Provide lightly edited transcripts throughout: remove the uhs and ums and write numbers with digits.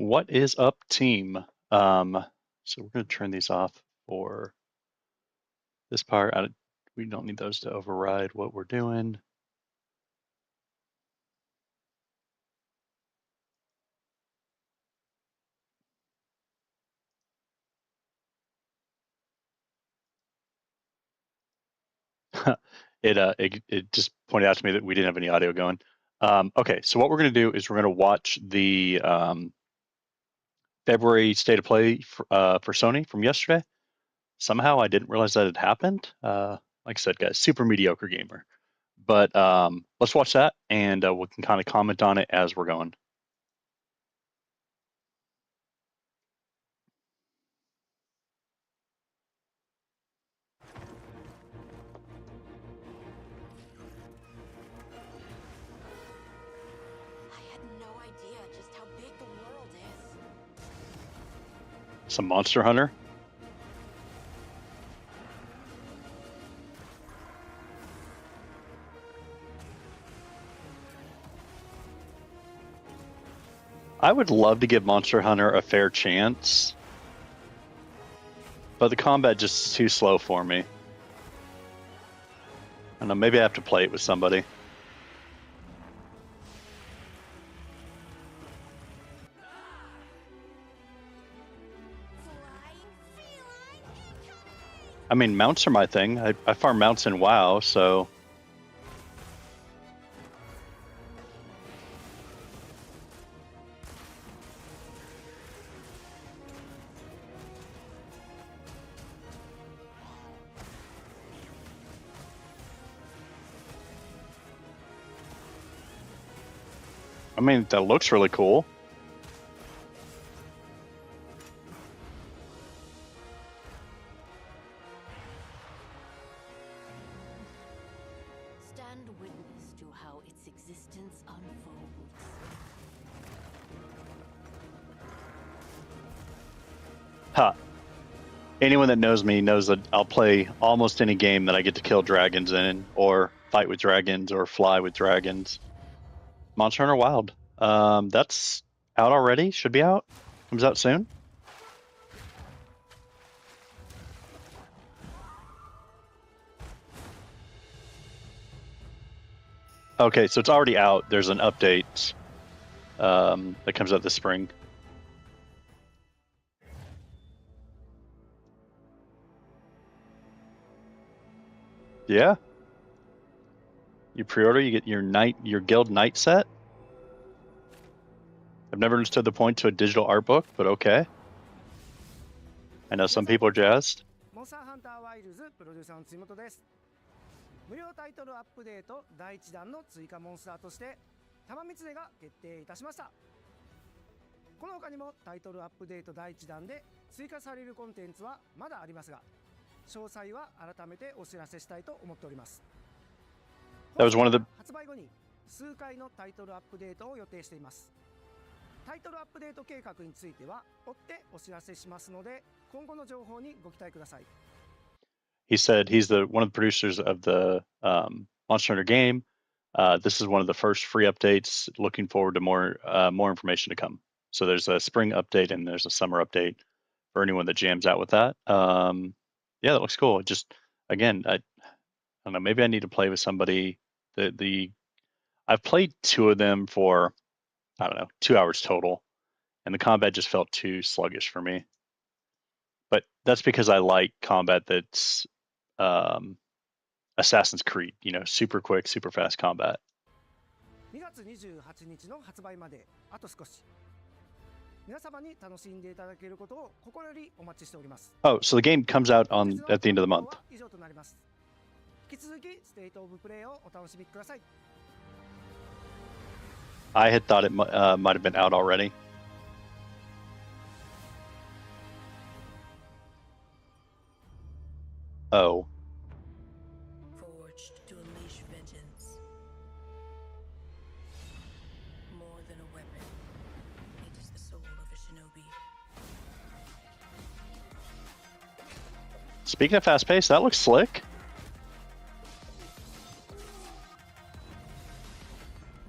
What is up, team? So we're going to turn these off for this part. We don't need those to override what we're doing. It just pointed out to me that we didn't have any audio going. Okay, so what we're going to do is we're going to watch the February State of Play for Sony from yesterday. Somehow I didn't realize that had happened. Like I said, guys, super mediocre gamer. But let's watch that, and we can kind of comment on it as we're going. Some Monster Hunter. I would love to give Monster Hunter a fair chance, but the combat just is too slow for me. I don't know, maybe I have to play it with somebody. I mean, mounts are my thing. I farm mounts in WoW, so... I mean, that looks really cool. Stand witness to how its existence unfolds. Ha. Anyone that knows me knows that I'll play almost any game that I get to kill dragons in, or fight with dragons, or fly with dragons. Monster Hunter Wild. That's out already. Should be out. Comes out soon. Okay, so it's already out. There's an update that comes out this spring. Yeah. You pre-order, you get your guild knight set. I've never understood the point to a digital art book, but okay. I know some people are jazzed. モンスターハンターワイルズプロデューサーの辻本です。無料タイトルアップデート第1弾の追加モンスターとして玉三つが決定いたしました。この他にもタイトルアップデート第1弾で追加されるコンテンツはまだありますが、詳細は改めてお知らせしたいと思っております。 That was one of the 発売後に数回のタイトルアップデートを予定しています。タイトルアップデート計画については追ってお知らせしますので、今後の情報にご期待ください。 He said he's one of the producers of the Monster Hunter game. This is one of the first free updates. Looking forward to more information to come. So there's a spring update and there's a summer update for anyone that jams out with that. Yeah, that looks cool. Just again, I don't know. Maybe I need to play with somebody. I've played two of them for, I don't know, 2 hours total, and the combat just felt too sluggish for me. But that's because I like combat that's Assassin's Creed, super quick, super fast combat. 2月28日の発売まであと少し。皆様に楽しんでいただけることを心よりお待ちしております。 Oh, so the game comes out at the end of the month. 以上となります。引き続きステートオブプレイをお楽しみください。 I had thought it might have been out already. Oh. Forged to unleash vengeance. More than a weapon, it is the soul of a shinobi. Speaking of fast pace, that looks slick.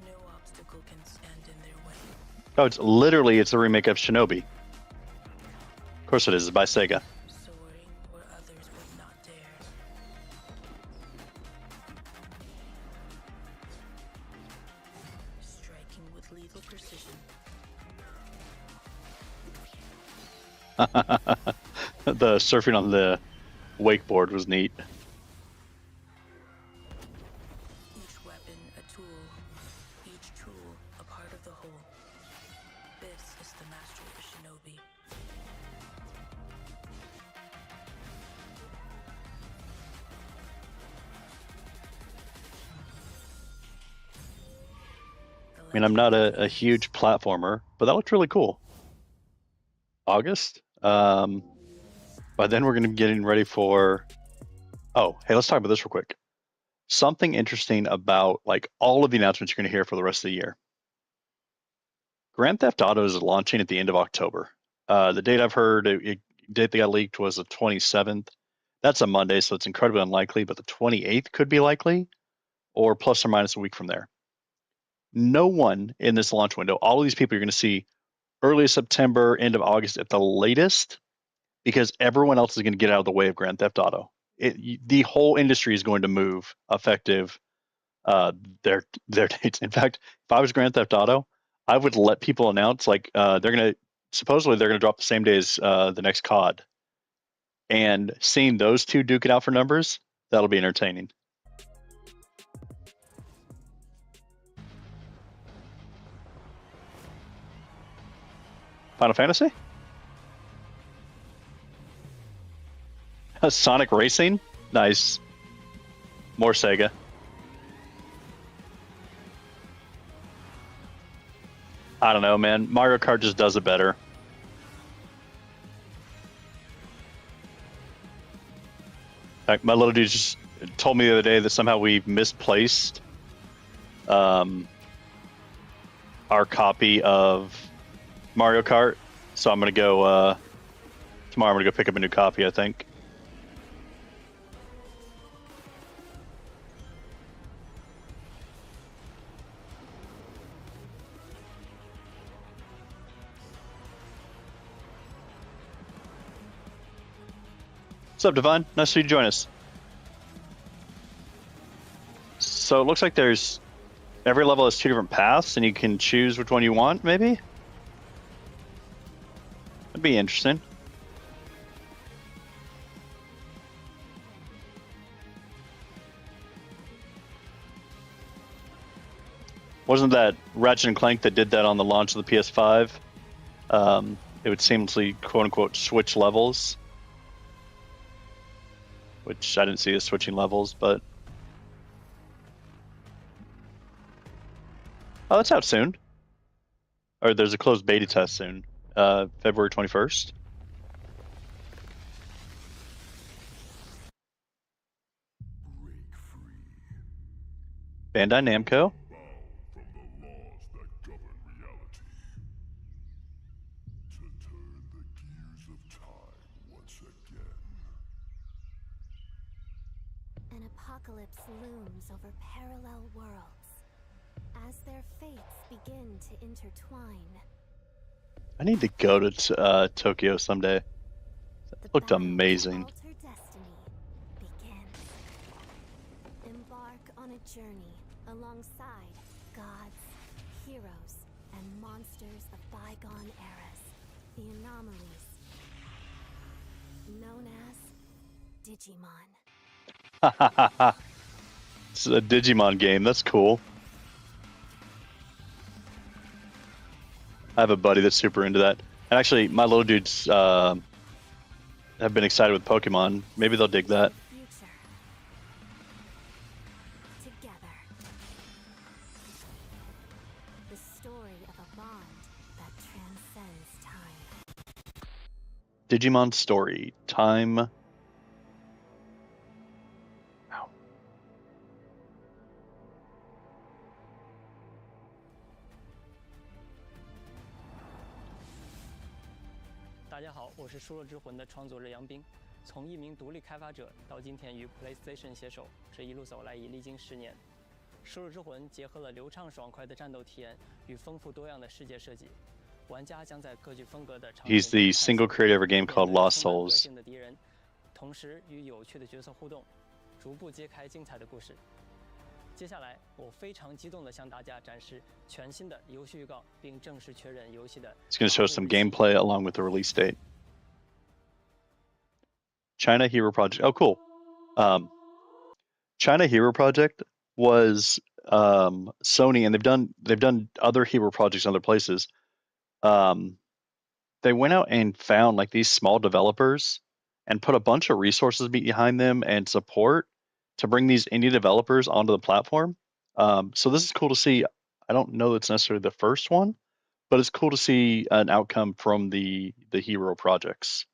No obstacle can stand in their way. Oh, it's a remake of Shinobi. Of course it is. It's by Sega. Soaring where others would not dare. Striking with lethal precision. The surfing on the wakeboard was neat. Each weapon a tool. Each tool a part of the whole. This is the mastery of a shinobi. I mean, I'm not a huge platformer, but that looked really cool. August. By then we're going to be getting ready for. Oh, hey, let's talk about this real quick. Something interesting about like all of the announcements you're going to hear for the rest of the year. Grand Theft Auto is launching at the end of October. The date I've heard, date that got leaked was the 27th. That's a Monday, so it's incredibly unlikely, but the 28th could be likely, or plus or minus a week from there. No one in this launch window, all of these people you're going to see early September, end of August at the latest, because everyone else is going to get out of the way of Grand Theft Auto. The whole industry is going to move effective uh, their dates. In fact, if I was Grand Theft Auto, I would let people announce like supposedly they're gonna drop the same day as the next COD, and seeing those two duke it out for numbers, that'll be entertaining. Final Fantasy, Sonic Racing, nice. More Sega. I don't know, man. Mario Kart just does it better. Like, my little dude just told me the other day that somehow we misplaced um, our copy of Mario Kart. So I'm gonna go tomorrow. I'm gonna go pick up a new copy, I think. What's up, Devon? Nice to join us. So it looks like there's every level has two different paths, and you can choose which one you want. Maybe that'd be interesting. Wasn't that Ratchet and Clank that did that on the launch of the PS5? It would seamlessly, quote unquote, switch levels, which I didn't see as switching levels, but oh, that's out soon. Or there's a closed beta test soon, February 21st. Bandai Namco. An apocalypse looms over parallel worlds as their fates begin to intertwine. I need to go to Tokyo someday. It looked amazing. Alter destiny begins. Embark on a journey alongside gods, heroes, and monsters of bygone eras. The anomalies, known as Digimon. It's a Digimon game. That's cool. I have a buddy that's super into that. And actually, my little dudes have been excited with Pokemon. Maybe they'll dig that. Future. Together. The story of a bond that transcends time. Digimon Story. Time. Wow. 大家好，我是《输入之魂》的创作者杨斌。从一名独立开发者到今天与 PlayStation 携手，这一路走来已历经10年。输入之魂结合了流畅爽快的战斗体验与丰富多样的世界设计，玩家将在各具风格的场景 He's the single creator of a game called Lost 充满个 Souls. 性的敌人，同时与有趣的角色互动，逐步揭开精彩的故事。接下来，我非常激动地向大家展示全新的游戏预告，并正式确认游戏的。It's going to show some gameplay along with the release date. China Hero Project. Oh, cool. China Hero Project was Sony, and they've done other hero projects in other places. They went out and found like these small developers and put a bunch of resources behind them and support to bring these indie developers onto the platform. So this is cool to see. I don't know it's necessarily the first one, but it's cool to see an outcome from the hero projects.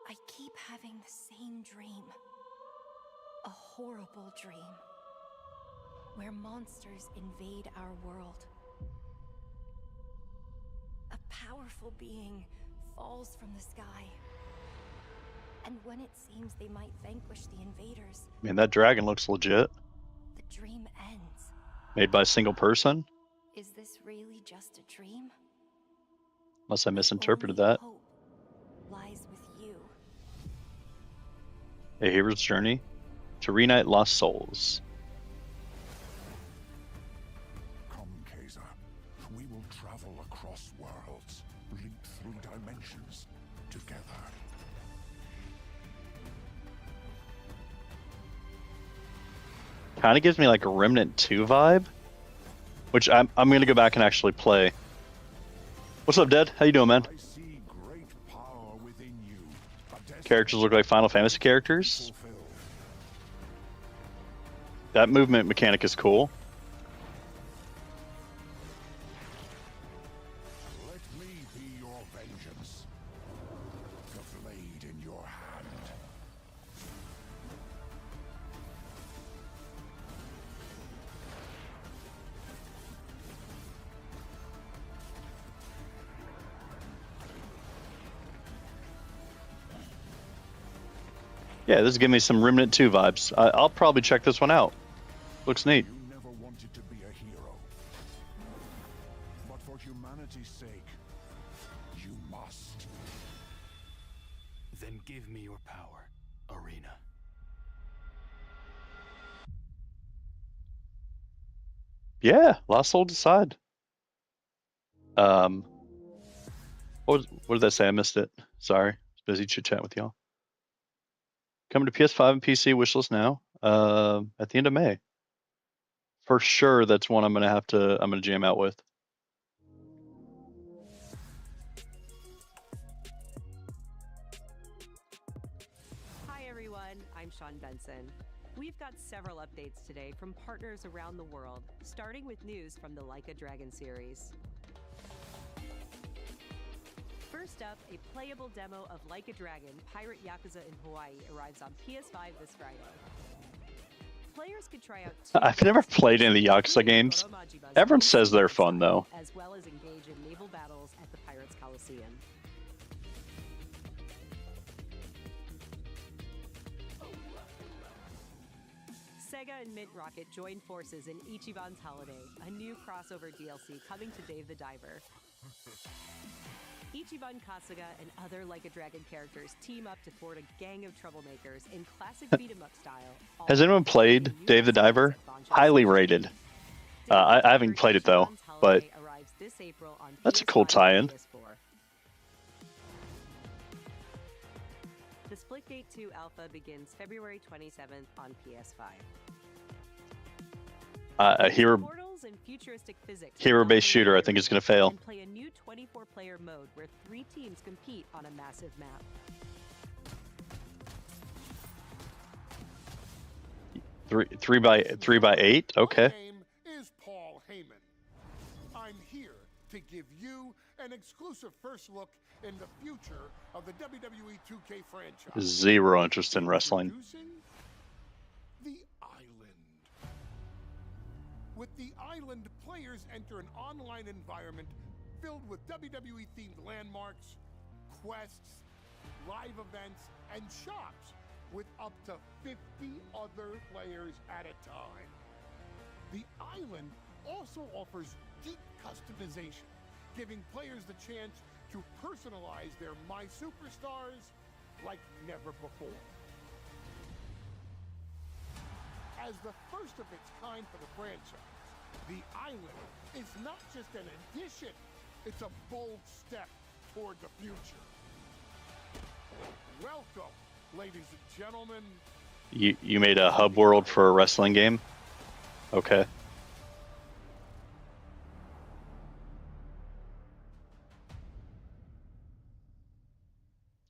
I keep having the same dream. A horrible dream. Where monsters invade our world. A powerful being falls from the sky. And when it seems they might vanquish the invaders, Man, that dragon looks legit. the dream ends. Made by a single person. Is this really just a dream? Unless I My misinterpreted only that. hope lies with you. A hero's journey to reunite lost souls. Come, Kaiser. We will travel across worlds, leap through dimensions together. Kind of gives me like a Remnant 2 vibe, which I'm going to go back and actually play. What's up, Dead? How you doing, man? I see great power within you. A destiny Characters look like Final Fantasy characters. fulfilled. That movement mechanic is cool. Let me be your vengeance. The blade in your hand. Yeah, this is giving me some Remnant 2 vibes. I'll probably check this one out. Looks neat. You never wanted to be a hero. But for humanity's sake, you must. Then give me your power, Arena. Yeah, Lost Souls Decide. What did that say? I missed it. Sorry, I was busy chit chatting with y'all. Coming to PS5 and PC wishlist now. At the end of May. For sure, that's one I'm gonna jam out with. Hi everyone, I'm Sean Benson. We've got several updates today from partners around the world, starting with news from the Like a Dragon series. First up, a playable demo of Like a Dragon, Pirate Yakuza in Hawaii arrives on PS5 this Friday. Players could try out I've never played any of the Yakuza games. Everyone says they're fun, though. as well as engage in naval battles at the Pirates Coliseum. Sega and Mint Rocket join forces in Ichiban's Holiday, a new crossover DLC coming to Dave the Diver. Ichiban Kasuga and other Like a Dragon characters team up to thwart a gang of troublemakers in classic beat-em-up style. Has anyone played Dave the Diver? Highly rated. I haven't played it though, but that's a cool tie-in. The Splitgate 2 alpha begins February 27th on PS5. A Portals and futuristic physics hero-based shooter, I think, is going to fail. and play a new 24-player mode where 3 teams compete on a massive map. Three by 8. Okay. My name is Paul Heyman. I'm here to give you an exclusive first look in the future of the WWE 2K franchise. Zero interest in wrestling. Introducing the Island. With the Island, players enter an online environment filled with WWE-themed landmarks, quests, live events, and shops with up to 50 other players at a time. The island also offers deep customization, giving players the chance to personalize their My Superstars like never before. As the first of its kind for the franchise, the island is not just an addition, it's a bold step toward the future. Welcome, ladies and gentlemen. You made a hub world for a wrestling game? Okay.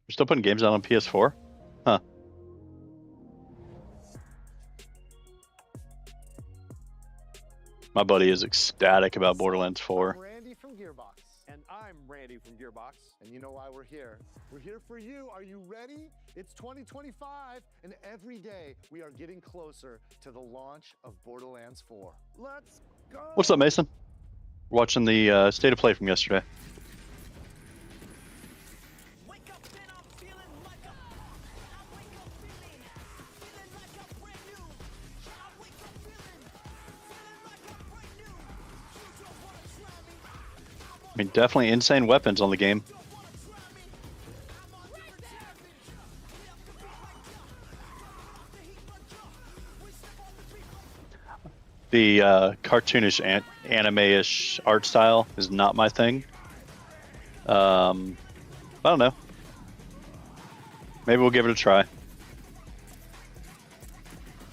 You're still putting games out on PS4? Huh. My buddy is ecstatic about Borderlands 4. I'm Randy from Gearbox. And I'm Randy from Gearbox. And you know why we're here. We're here for you. Are you ready? It's 2025, and every day we are getting closer to the launch of Borderlands 4. Let's go! What's up, Mason? Watching the state of play from yesterday. I mean, definitely insane weapons on the game. The cartoonish, anime-ish art style is not my thing. I don't know. Maybe we'll give it a try.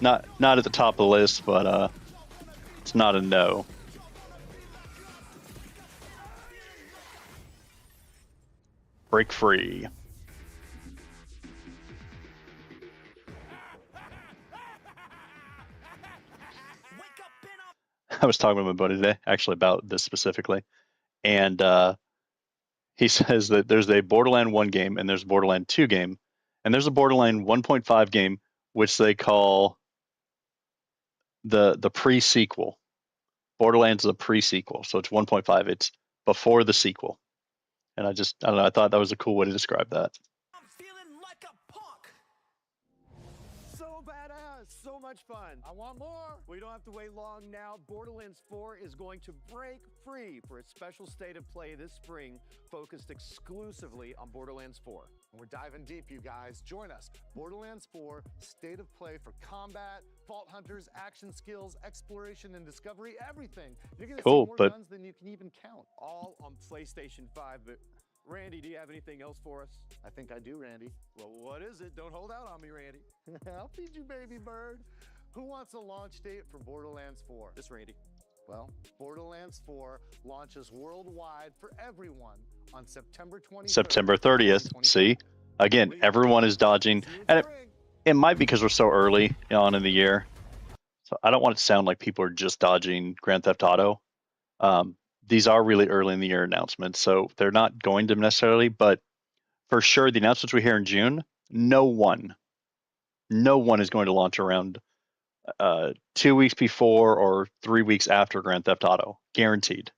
Not at the top of the list, but it's not a no. Break free. I was talking with my buddy today, actually, about this specifically, and he says that there's a Borderland 1 game and there's a Borderland 2 game, and there's a Borderland 1.5 game which they call the pre-sequel. Borderlands is a pre-sequel, so it's 1.5. It's before the sequel. And I don't know, I thought that was a cool way to describe that. I'm feeling like a punk. So badass, so much fun. I want more. We don't have to wait long now. Borderlands 4 is going to break free for a special state of play this spring, focused exclusively on Borderlands 4. And we're diving deep, you guys. Join us. Borderlands 4, state of play for combat, vault hunters, action skills, exploration and discovery, everything. You're gonna see more guns than you can even count. All on PlayStation 5, but Randy, do you have anything else for us? I think I do, Randy. Well, what is it? Don't hold out on me, Randy. I'll feed you, baby bird. Who wants a launch date for Borderlands 4? This Randy. Well, Borderlands 4 launches worldwide for everyone on September 20th. September 30th. See? Again, everyone is dodging. And it might be because we're so early on in the year. So I don't want it to sound like people are just dodging Grand Theft Auto. These are really early in the year announcements, so they're not going to necessarily, but for sure, the announcements we hear in June, no one is going to launch around 2 weeks before or 3 weeks after Grand Theft Auto. Guaranteed.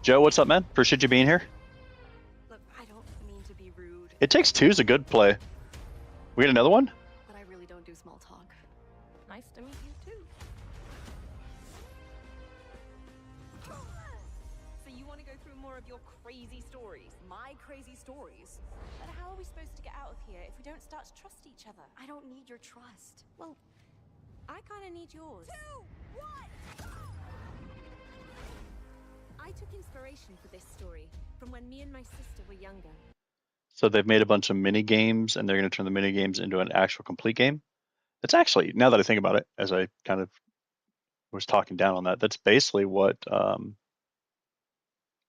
Joe, what's up, man? Appreciate you being here. Look, I don't mean to be rude. It Takes Two is a good play. We get another one? But I really don't do small talk. Nice to meet you too. So you want to go through more of your crazy stories? My crazy stories. But how are we supposed to get out of here if we don't start to trust each other? I don't need your trust. Well, I kind of need yours. 2, 1, go! I took inspiration for this story from when me and my sister were younger. So they've made a bunch of mini games, and they're going to turn the mini games into an actual complete game. It's actually, now that I think about it, as I kind of was talking down on that, that's basically what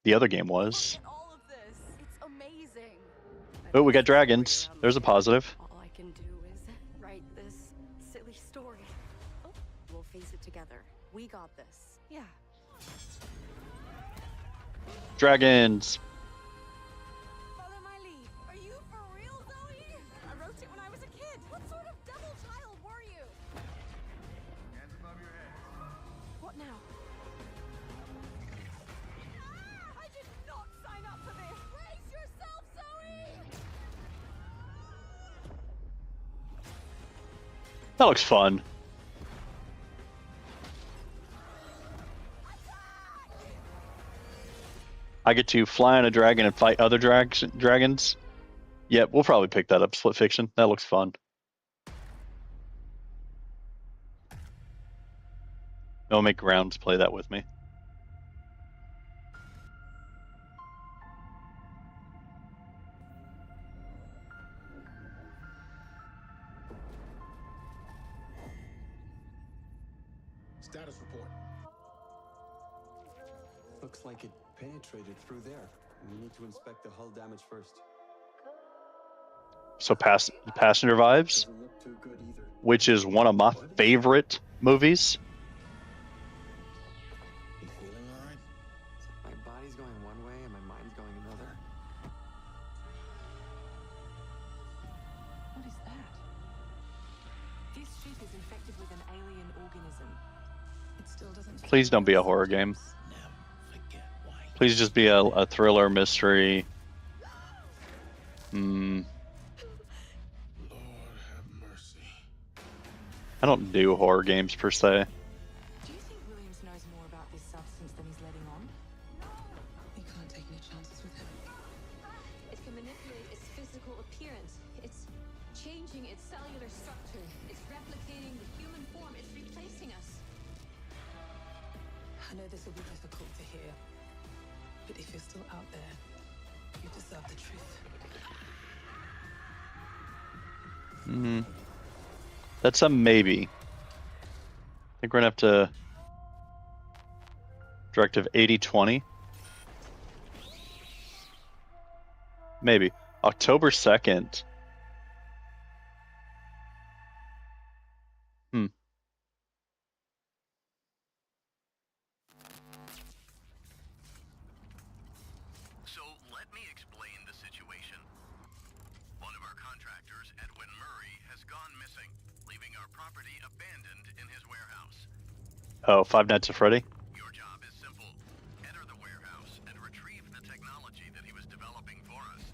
the other game was. Look at all of this. It's amazing. Oh, we got dragons. There's a positive. All I can do is write this silly story. Oh, we'll face it together. We got this. Yeah. Dragons. Follow my lead. Are you for real, Zoe? I wrote it when I was a kid. What sort of devil child were you? Hands above your head. What now? Ah, I did not sign That looks fun. I get to fly on a dragon and fight other dragons. Yeah, we'll probably pick that up. Split Fiction. That looks fun. I'll make Grounds play that with me. Status report. Looks like it penetrated through there. We need to inspect the hull damage first. So Passenger Vibes, Doesn't look too good either. which is one of my favorite movies. You feeling alright? My body's going one way and my mind's going another. What is that? This ship is infected with an alien organism. It still doesn't. Please don't be a horror game. Please just be a thriller mystery. Lord have mercy. I don't do horror games per se. Do you think Williams knows more about this substance than he's letting on? We can't take any chances with him. It can manipulate its physical appearance. It's changing its cellular structure. It's replicating the human form. It's replacing us. I know this will be difficult to hear, but if you're still out there, you deserve the truth. That's a maybe. I think we're gonna have to directive 80/20. Maybe October 2nd. So let me explain the situation. One of our contractors, Edwin Murray, has gone missing, leaving our property abandoned in his warehouse. Oh, Five Nights at Freddy. Your job is simple. Enter the warehouse and retrieve the technology that he was developing for us.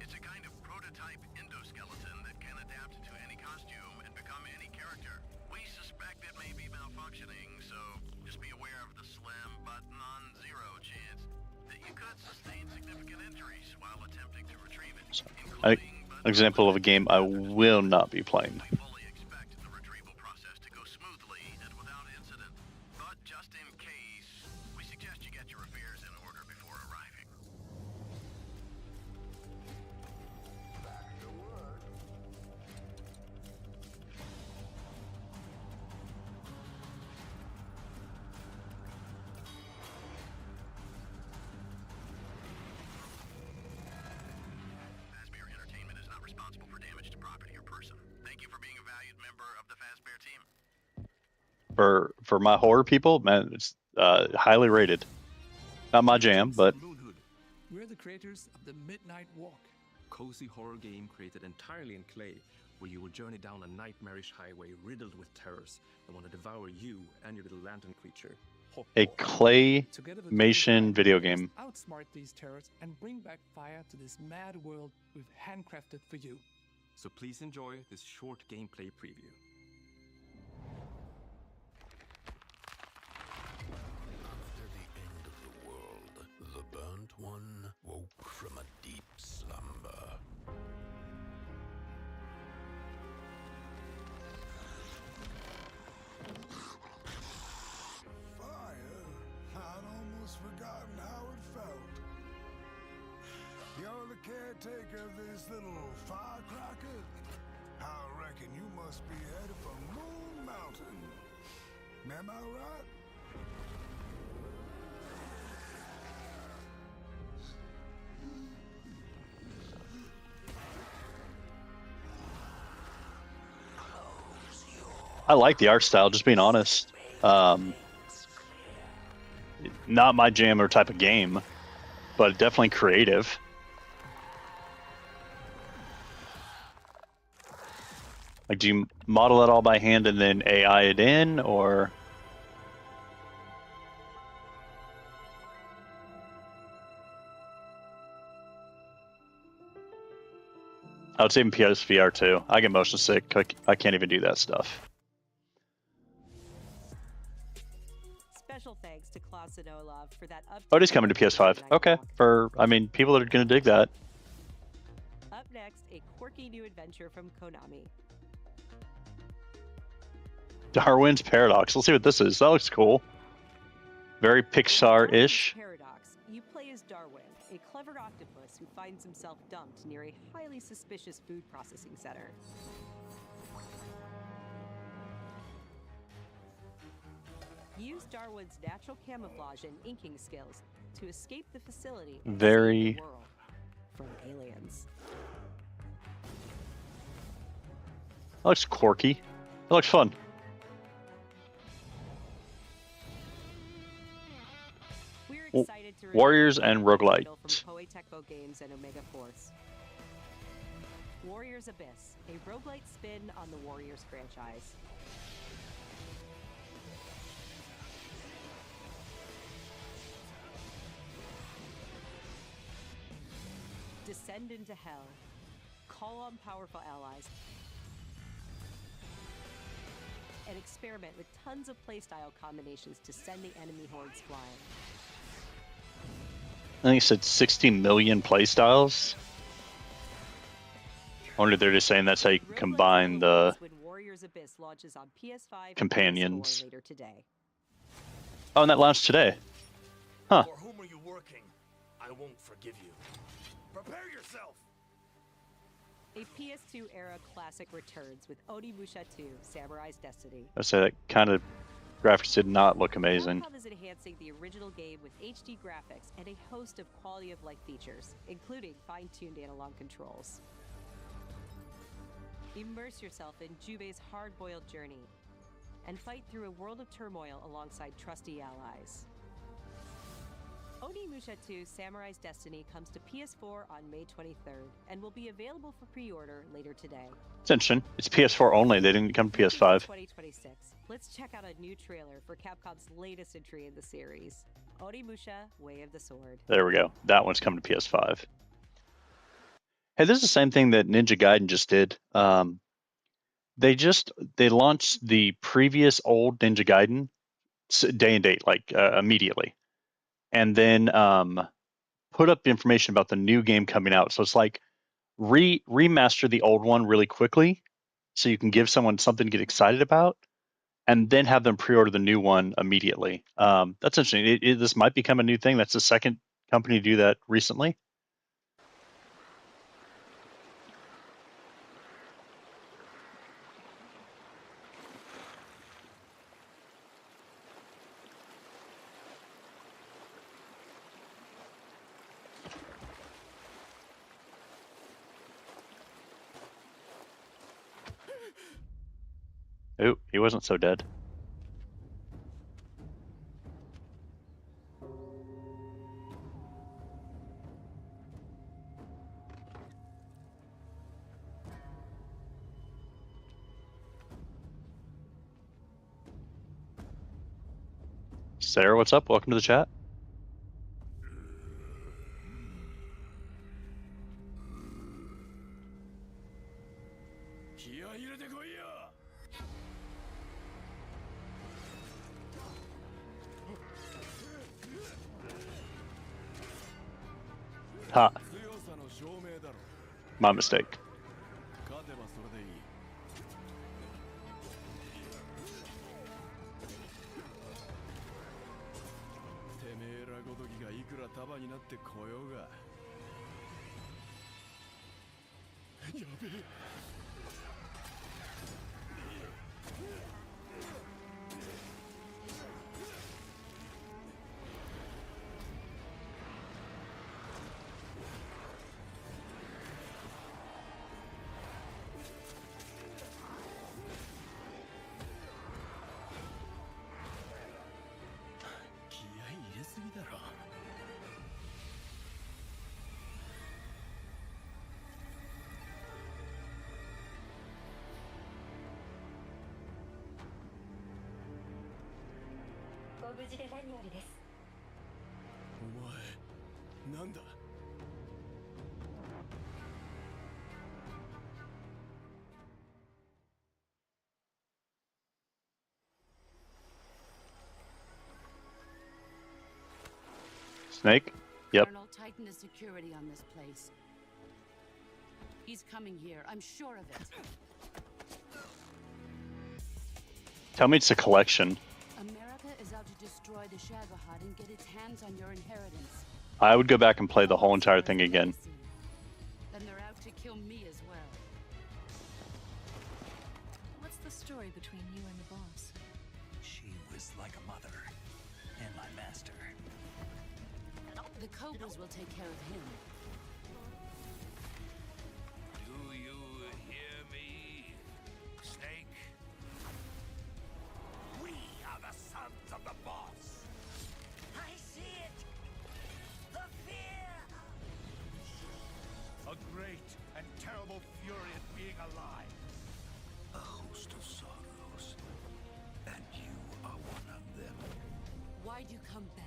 It's a kind of prototype endoskeleton that can adapt to any costume and become any character. We suspect it may be malfunctioning, so just be aware of the slim but non-zero chance that you could sustain significant injuries while attempting to retrieve it, An including example of a game I will not be playing. we fully expect the retrieval process to go smoothly and without incident. But just in case, we suggest you get your affairs in order before arriving. Fazbear Entertainment is not responsible for damage to property or person. Thank you for being a valued member of the Fazbear team. For my horror people, man, it's highly rated. Not my jam, but Moonhood. We're the creators of the Midnight Walk. Cozy horror game created entirely in clay, where you will journey down a nightmarish highway riddled with terrors that want to devour you and your little lantern creature. a Together with claymation video game. outsmart these terrors and bring back fire to this mad world we've handcrafted for you. So please enjoy this short gameplay preview. After the end of the world, the burnt one woke from a deep slumber. Fire? I'd almost forgotten how it felt. You're the caretaker of this little firecracker? I reckon you must be headed for Moon Mountain. Am I right? I like the art style, just being honest. Not my jam or type of game, but definitely creative. Like, do you model it all by hand and then AI it in, or? Oh, it's even PSVR too. I get motion sick. I can't even do that stuff. Special thanks to Klaus and Olaf for that update. Oh, it is coming to PS5. Okay, I mean, people are gonna dig that. Up next, a quirky new adventure from Konami. Darwin's Paradox. Let's see what this is. That looks cool. Very Pixar-ish. Paradox. You play as Darwin, a clever octopus who finds himself dumped near a highly suspicious food processing center. Use Darwin's natural camouflage and inking skills to escape the facility and save the world from aliens. That looks quirky. That looks fun. We're excited to Warriors and Roguelite. from Koei Tecmo Games and Omega Force. Warriors Abyss, a roguelite spin on the Warriors franchise. Descend into hell. Call on powerful allies. And experiment with tons of playstyle combinations to send the enemy hordes flying. I think it said 60 million playstyles. I wonder if they're just saying that's how you can combine the when Warriors Abyss launches on PS5 companions. later today. Oh, and that launched today. Huh. For whom are you working? I won't forgive you. Prepare yourself! A PS2 era classic returns with Onimusha 2: Samurai's Destiny. I say that kind of graphics did not look amazing. Capcom is enhancing the original game with HD graphics and a host of quality-of-life features, including fine-tuned analog controls. Immerse yourself in Jubei's hard-boiled journey and fight through a world of turmoil alongside trusty allies. Onimusha 2: Samurai's Destiny comes to PS4 on May 23rd and will be available for pre-order later today. It's interesting. It's PS4 only. They didn't come to PS5. 2026. Let's check out a new trailer for Capcom's latest entry in the series, Onimusha: Way of the Sword. There we go. That one's coming to PS5. Hey, this is the same thing that Ninja Gaiden just did. They launched the previous old Ninja Gaiden day and date, like immediately, and then put up information about the new game coming out. So it's like remaster the old one really quickly, so you can give someone something to get excited about, and then have them pre-order the new one immediately. That's interesting. This might become a new thing. That's the second company to do that recently. Ooh, he wasn't so dead. Sarah, what's up? Welcome to the chat. Ha. My mistake. Snake? Yep. Colonel, tighten the security on this place. He's coming here. I'm sure of it. Tell me it's a collection. America is out to destroy the Shagohod and get its hands on your inheritance. I would go back and play the whole entire thing again. Then they're out to kill me as well. What's the story between you and the boss? She was like a mother and my master. The Cobras will take care of him. Do you hear me, Snake? We are the sons of the boss. I see it. The fear. A great and terrible fury at being alive. A host of sorrows, and you are one of them. Why'd you come back?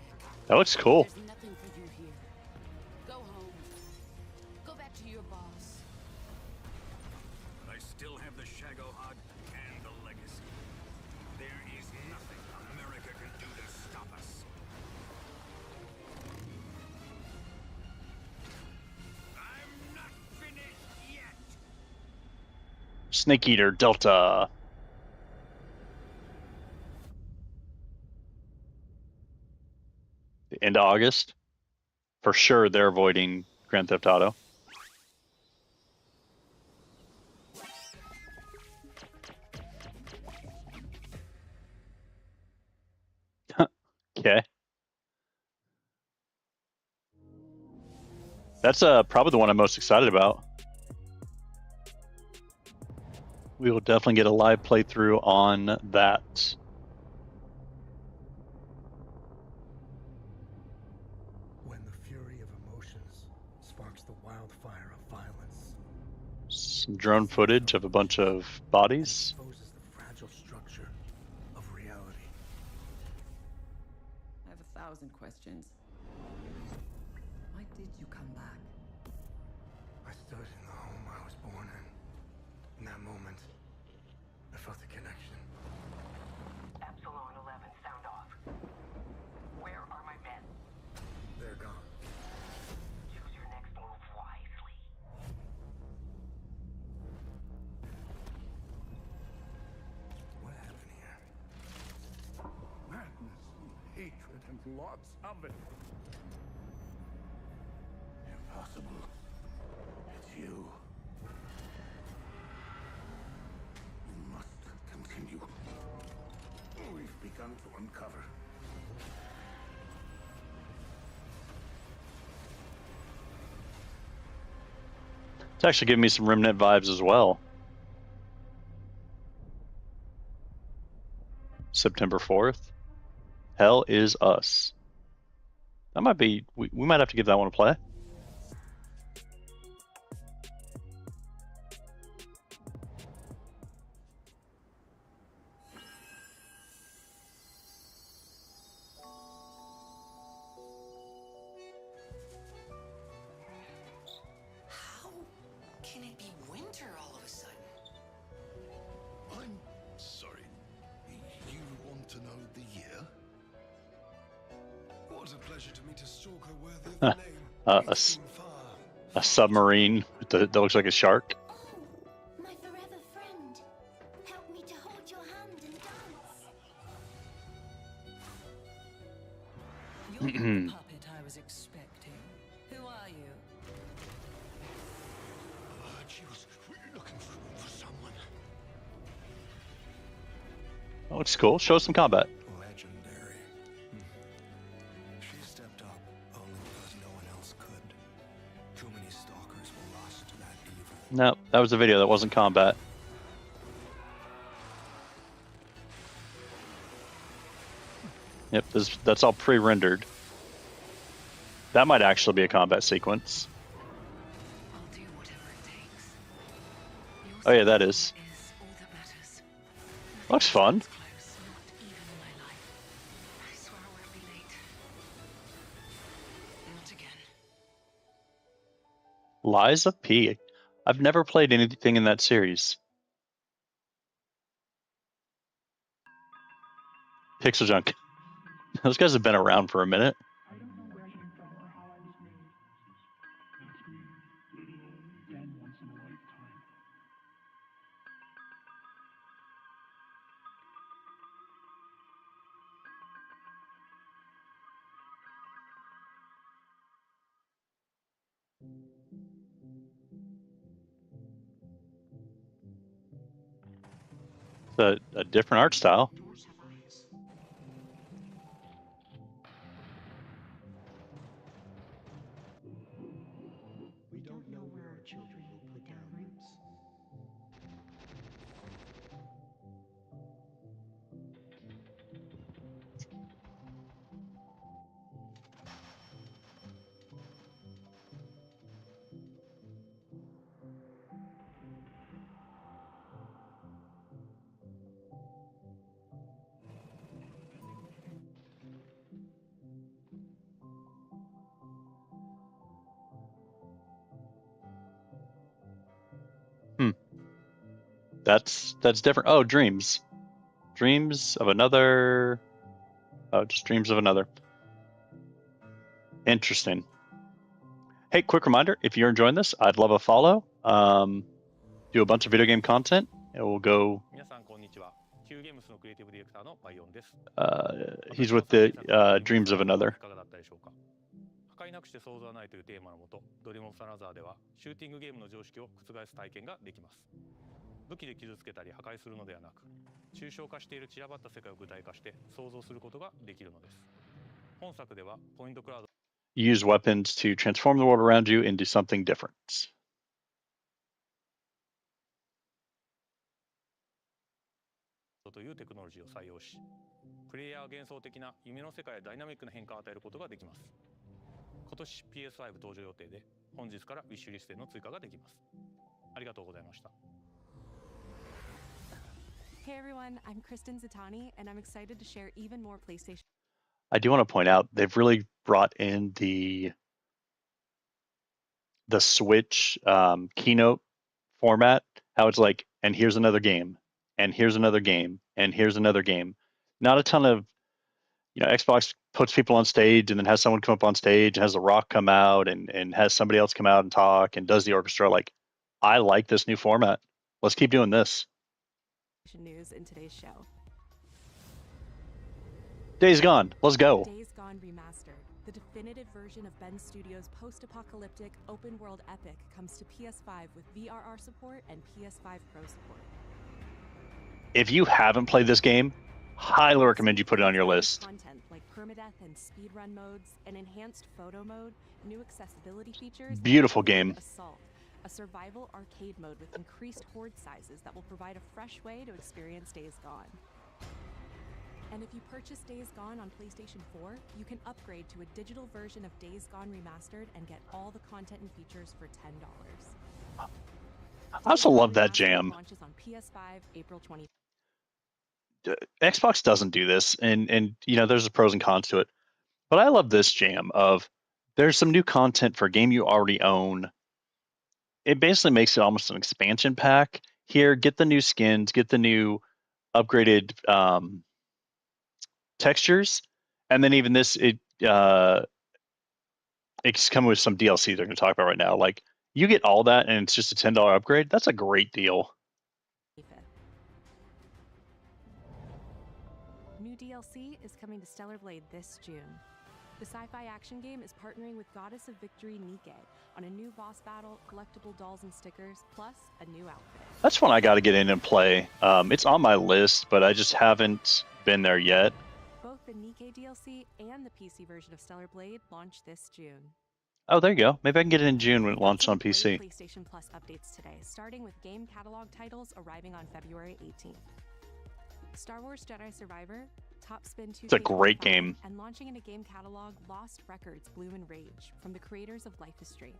That looks cool. There's nothing for you here. Go home. Go back to your boss. But I still have the Shagohod and the legacy. There is nothing America can do to stop us. I'm not finished yet. Snake Eater Delta. The end of August. For sure they're avoiding Grand Theft Auto. Okay. That's probably the one I'm most excited about. We will definitely get a live playthrough on that. When the fury of emotions sparks the wildfire of violence, Some drone footage of a bunch of bodies. exposes the fragile structure of reality. I have 1,000 questions. Why did you come back? I stood in the home I was born in. In that moment, I felt a connection. Epsilon 11, sound off. Where are my men? They're gone. Choose your next move wisely. What happened here? Madness and hatred and lots of it. Impossible. It's you. We must continue. We've begun to uncover. It's actually giving me some Remnant vibes as well. September 4th. Hell is Us. That might be, we might have to give that one a play. How can it be winter all of a sudden? I'm sorry. You want to know the year? What a pleasure to meet a stalker worthy of the name. A submarine that looks like a shark. My forever friend. Help me to hold your hand and dance. You're not the puppet I was expecting. Who are you? She was looking for someone. That looks cool. Show us some combat. Legendary. She stepped up only because no one else could. Too many stalkers were lost to that evil. No, that was a video. That wasn't combat. Yep, that's all pre-rendered. That might actually be a combat sequence. I'll do whatever it takes. Your Oh yeah, that is. is all that matters. Looks fun. Close, not even my life. I swear I won't be late. Not again. Liza P. I've never played anything in that series. Pixel Junk. Those guys have been around for a minute. A different art style. We don't know where our children will put down roots. Hmm. That's different. Oh, dreams. Dreams of another. Oh, just dreams of another. Interesting. Hey, quick reminder, if you're enjoying this, I'd love a follow. Do a bunch of video game content, and we'll go. 皆さんこんにちは。Qゲームスのクリエイティブディレクターのバイオンです。 He's with the Dreams of Another. いかがだったでしょうか。破壊なくして想像はないというテーマのもと、ドリームオブサナザーではシューティングゲームの常識を覆す体験ができます。武器で傷つけたり破壊するのではなく、抽象化している散らばった世界を具体化して想像することができるのです。本作ではポイントクラウド Use weapons to transform the world around you into something different. というテクノロジーを採用し、プレイヤーは幻想的な夢の世界へダイナミックな変化を与えることができます。今年 PS5 登場予定で、本日からウィッシュリストへの追加ができます。ありがとうございました。Hey everyone, I'm Kristen Zatani, and I'm excited to share even more PlayStation. I do want to point out they've really brought in the Switch keynote format. How it's like, and here's another game, and here's another game, and here's another game. Not a ton of, Xbox puts people on stage and then has someone come up on stage and has The Rock come out and has somebody else come out and talk and does the orchestra. Like, I like this new format. Let's keep doing this. News in today's show. Days Gone. Let's go. Days Gone Remastered. The definitive version of Ben Studios' post-apocalyptic open-world epic comes to PS5 with VRR support and PS5 Pro support. If you haven't played this game, highly recommend you put it on your list. Content like permadeath and speedrun modes, an enhanced photo mode, new accessibility features. Beautiful game. Assault, a survival arcade mode with increased horde sizes that will provide a fresh way to experience Days Gone. And if you purchase Days Gone on PlayStation 4, you can upgrade to a digital version of Days Gone Remastered and get all the content and features for $10. I also love that jam. Launches on PS5 April 20. Xbox doesn't do this, and there's the pros and cons to it. But I love this jam of there's some new content for a game you already own. It basically makes it almost an expansion pack. Here, get the new skins, get the new upgraded textures, and then even this it's coming with some DLC they're going to talk about right now. Like, you get all that and it's just a $10 upgrade. That's a great deal. New DLC is coming to Stellar Blade this June. The sci-fi action game is partnering with Goddess of Victory Nike on a new boss battle, collectible dolls and stickers, plus a new outfit. That's one I got to get in and play. It's on my list, but I just haven't been there yet. Both the Nike DLC and the PC version of Stellar Blade launch this June. Oh, there you go. Maybe I can get it in June when it launches on PC. PlayStation Plus updates today, starting with game catalog titles arriving on February 18th. Star Wars Jedi Survivor, Topspin 2K25, It's a great game. and launching in a game catalog, Lost Records Bloom and Rage from the creators of Life is Strange.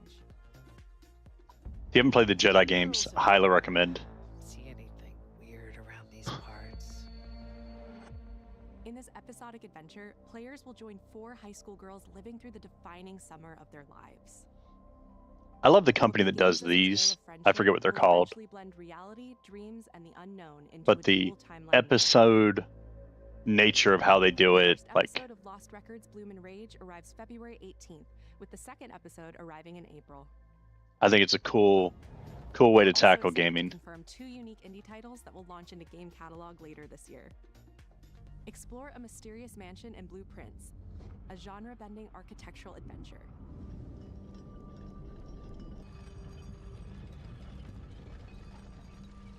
If you haven't played the Jedi games, I highly recommend. See anything weird around these parts? In this episodic adventure, players will join 4 high school girls living through the defining summer of their lives. I love the company that does these. I forget what they're called. Blend reality, dreams, and the unknown into But a the dual timeline. episode nature of how they do it, First like, episode of Lost Records Bloom and Rage arrives February 18th, with the second episode arriving in April. I think it's a cool way to tackle gaming. Confirm 2 unique indie titles that will launch into game catalog later this year. Explore a mysterious mansion and blueprints, a genre-bending architectural adventure.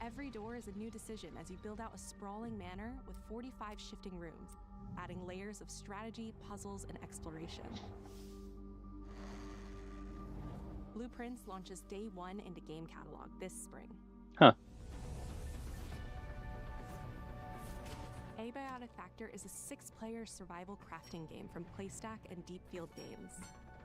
Every door is a new decision as you build out a sprawling manor with 45 shifting rooms, adding layers of strategy, puzzles, and exploration. Blueprints launches day 1 into game catalog this spring. Huh. Abiotic Factor is a 6-player survival crafting game from Playstack and Deep Field Games.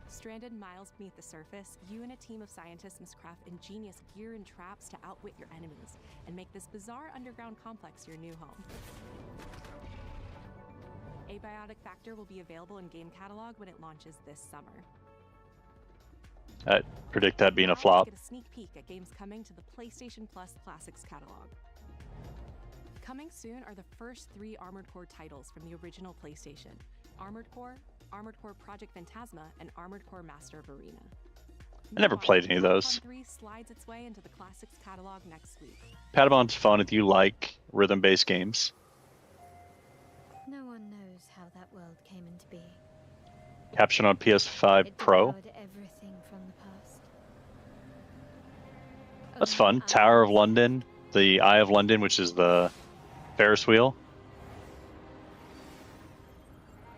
Stranded miles beneath the surface, you and a team of scientists must craft ingenious gear and traps to outwit your enemies and make this bizarre underground complex your new home. Abiotic Factor will be available in game catalog when it launches this summer. I predict that being Now a flop. let's get a sneak peek at games coming to the PlayStation Plus Classics catalog. Coming soon are the first 3 Armored Core titles from the original PlayStation: Armored Core Project Phantasma, and Armored Core Master of Arena. I never played any of those. 3 slides its way into the Classics catalog next week. Padamon's fun if you like rhythm-based games. No one knows how that world came into being. Caption on PS5 It Pro. devoured everything from the past. That's fun. Tower of London, the Eye of London, which is the Ferris wheel.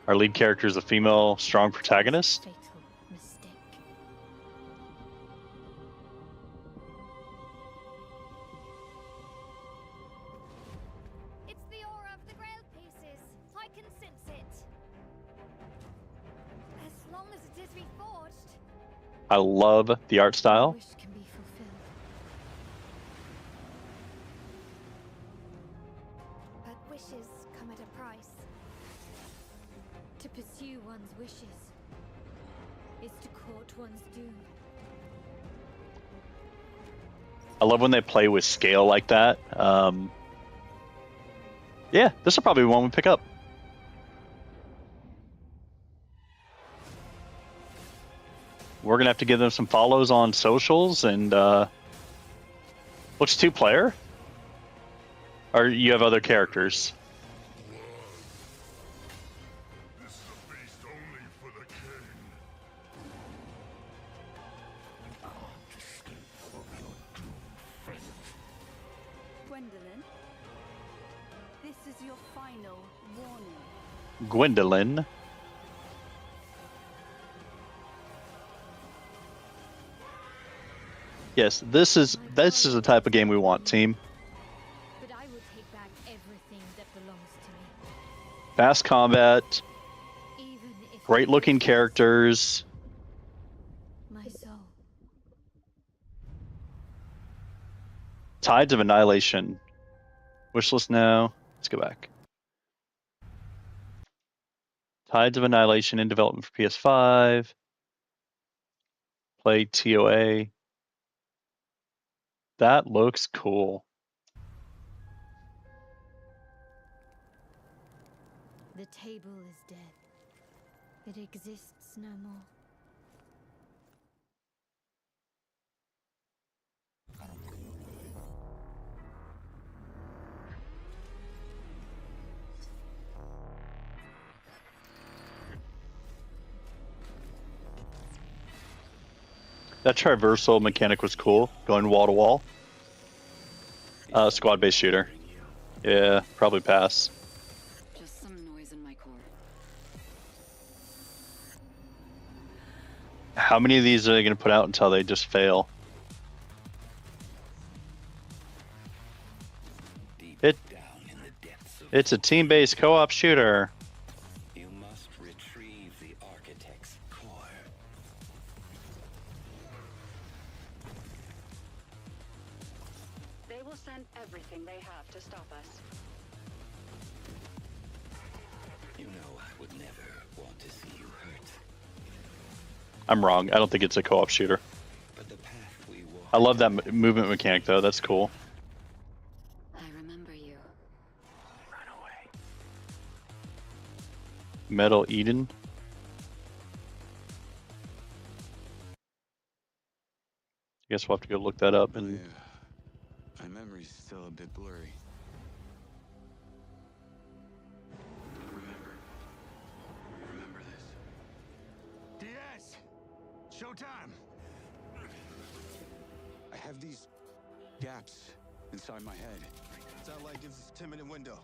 Our lead character is a female, strong protagonist. Fatal mistake. It's the aura of the Grail pieces. I can sense it. As long as it is reforged. I love the art style. Wish can be fulfilled. But wishes come at a price. To pursue one's wishes is to court one's doom. I love when they play with scale like that. Yeah, this will probably be one we pick up. We're gonna have to give them some follows on socials and looks 2-player? Or you have other characters? Gwendolyn, this is your final warning. Gwendolyn. Yes, this is the type of game we want, team. But I will take back everything that belongs to me. Fast combat, Even if great looking characters. my soul. Tides of Annihilation. Wishlist now. Let's go back. Tides of Annihilation in development for PS5. Play TOA. That looks cool. The table is dead. It exists no more. That traversal mechanic was cool, going wall to wall. Squad-based shooter. Yeah, probably pass. Just some noise in my core. How many of these are they going to put out until they just fail? It's a team-based co-op shooter. You must retrieve the architect's core. They will send everything they have to stop us. You know I would never want to see you hurt. I'm wrong. I don't think it's a co-op shooter. But the path we walk. I love that movement mechanic, though. That's cool. I remember you. Run away. Metal Eden. I guess we'll have to go look that up. And My memory's still a bit blurry. Remember this. DS! Showtime! I have these gaps inside my head. Satellite gives us a 10-minute window.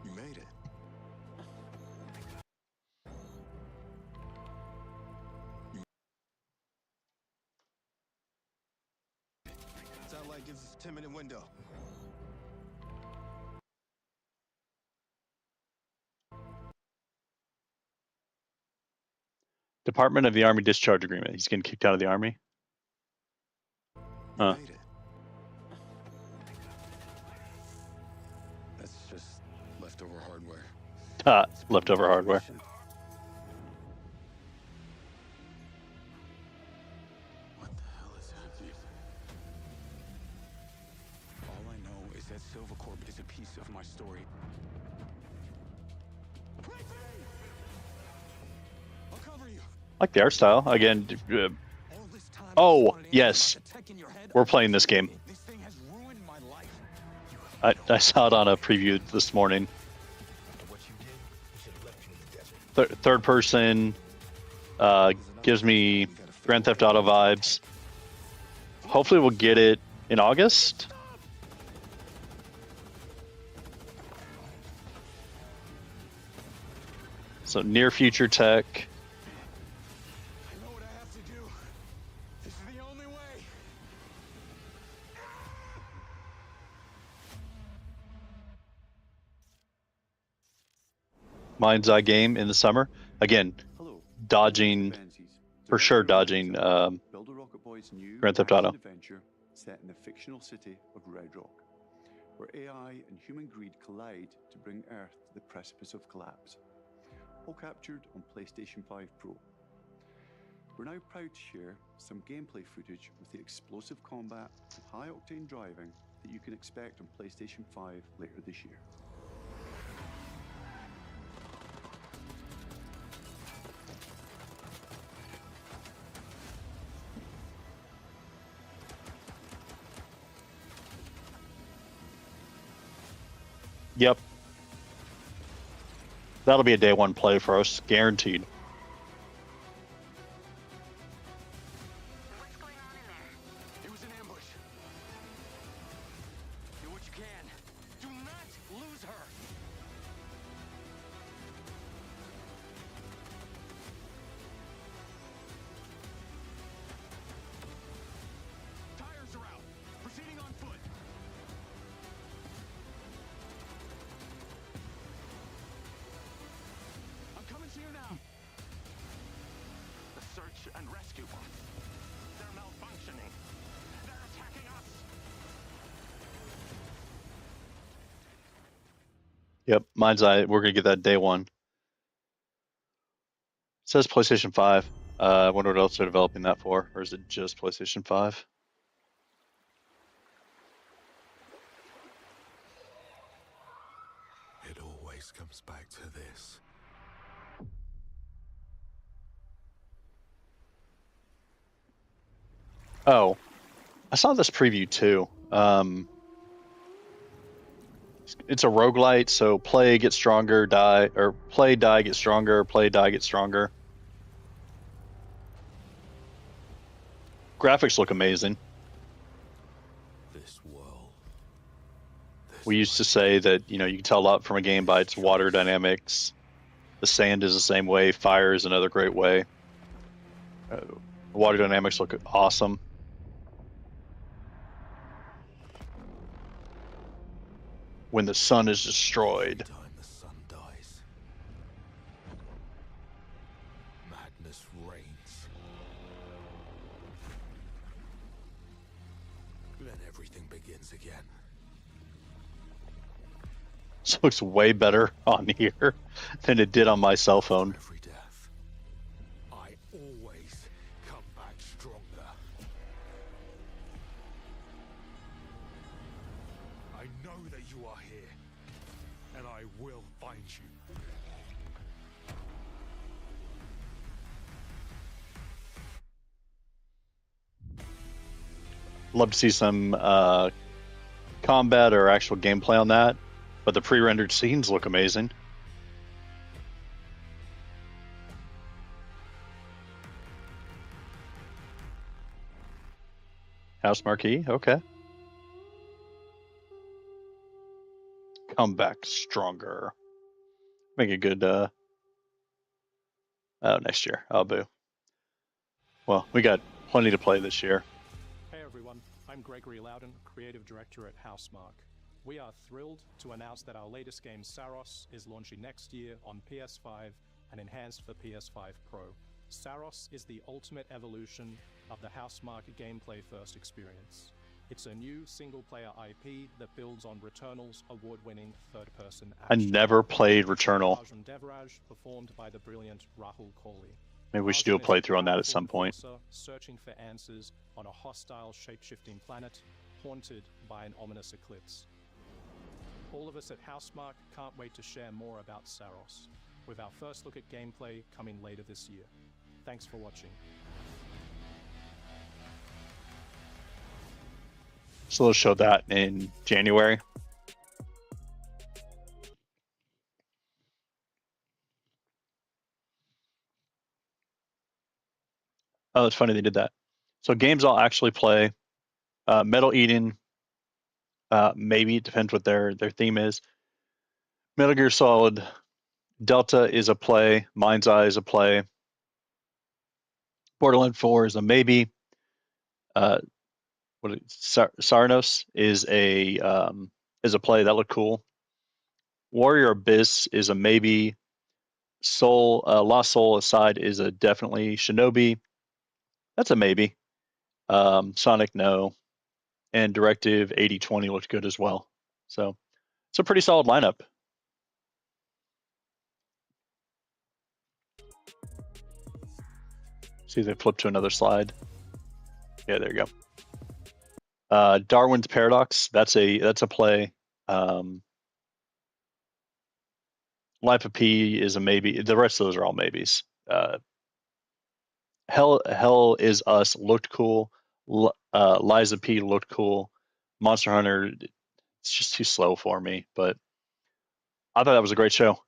You made it. Satellite gives us a 10-minute window. Department of the Army discharge agreement. He's getting kicked out of the Army. Huh. Made it. That's just leftover hardware. Leftover hardware. What the hell is happening? All I know is that Silvercorp is a piece of my story. I'll cover you. I like the art style. Again, oh, yes. We're playing this game. I saw it on a preview this morning. Third person gives me Grand Theft Auto vibes. Hopefully we'll get it in August. So near future tech. I know what I have to do. This is the only way. Mind's Eye game in the summer. Again, dodging, for sure dodging Grand Theft Auto. Adventure set in the fictional city of Red Rock, where AI and human greed collide to bring Earth to the precipice of collapse. All captured on PlayStation 5 Pro. We're now proud to share some gameplay footage with the explosive combat and high-octane driving that you can expect on PlayStation 5 later this year. Yep. That'll be a day one play for us, guaranteed. It was an ambush. Do what you can. Do not lose her. Tires are out. Proceeding on foot. I'm coming to you now. The search and rescue bots. They're malfunctioning. They're attacking us. Yep, Mind's Eye. We're gonna get that day one. It says PlayStation 5. I wonder what else they're developing that for, or is it just PlayStation 5? It always comes back to this. Oh, I saw this preview too. It's a roguelite, so play, get stronger, die, or play, die, get stronger, play, die, get stronger. Graphics look amazing. This world. We used to say that, you can tell a lot from a game by its water dynamics. The sand is the same way. Fire is another great way. Water dynamics look awesome. When the sun is destroyed. Time the sun dies. Madness reigns. Then everything begins again. This looks way better on here than it did on my cell phone. Every death, I always come back stronger. I know that you are here, and I will find you. Love to see some combat or actual gameplay on that, but the pre-rendered scenes look amazing. House Marquee, okay. Come back stronger. Make a good next year. Oh boo. Well, we got plenty to play this year. Hey everyone, I'm Gregory Loudon, Creative Director at Housemarque. We are thrilled to announce that our latest game, Saros, is launching next year on PS5 and enhanced for PS5 Pro. Saros is the ultimate evolution of the Housemarque gameplay-first experience. It's a new single-player IP that builds on Returnal's award-winning third-person I action. never played Returnal. Arjun Devraj, performed by the brilliant Rahul Kohli. Maybe we should do a Arjun is playthrough on that at powerful some point. enforcer searching for answers on a hostile, shape-shifting planet haunted by an ominous eclipse. All of us at Housemarque can't wait to share more about Saros, with our first look at gameplay coming later this year. Thanks for watching. So they'll show that in January. Oh, it's funny they did that. So games I'll actually play, Metal Eden, maybe it depends what their theme is. Metal Gear Solid, Delta is a play, Mind's Eye is a play, Borderlands 4 is a maybe. Sarnos is a play that looked cool. Warrior Abyss is a maybe. Lost Soul Aside is a definitely. Shinobi, that's a maybe. Sonic, no. And Directive 8020 looked good as well. So it's a pretty solid lineup. See if they flip to another slide. Yeah, there you go. Darwin's Paradox, that's a play. Life of P is a maybe. The rest of those are all maybes. Hell is Us looked cool. Liza P looked cool. Monster Hunter, it's just too slow for me, but I thought that was a great show.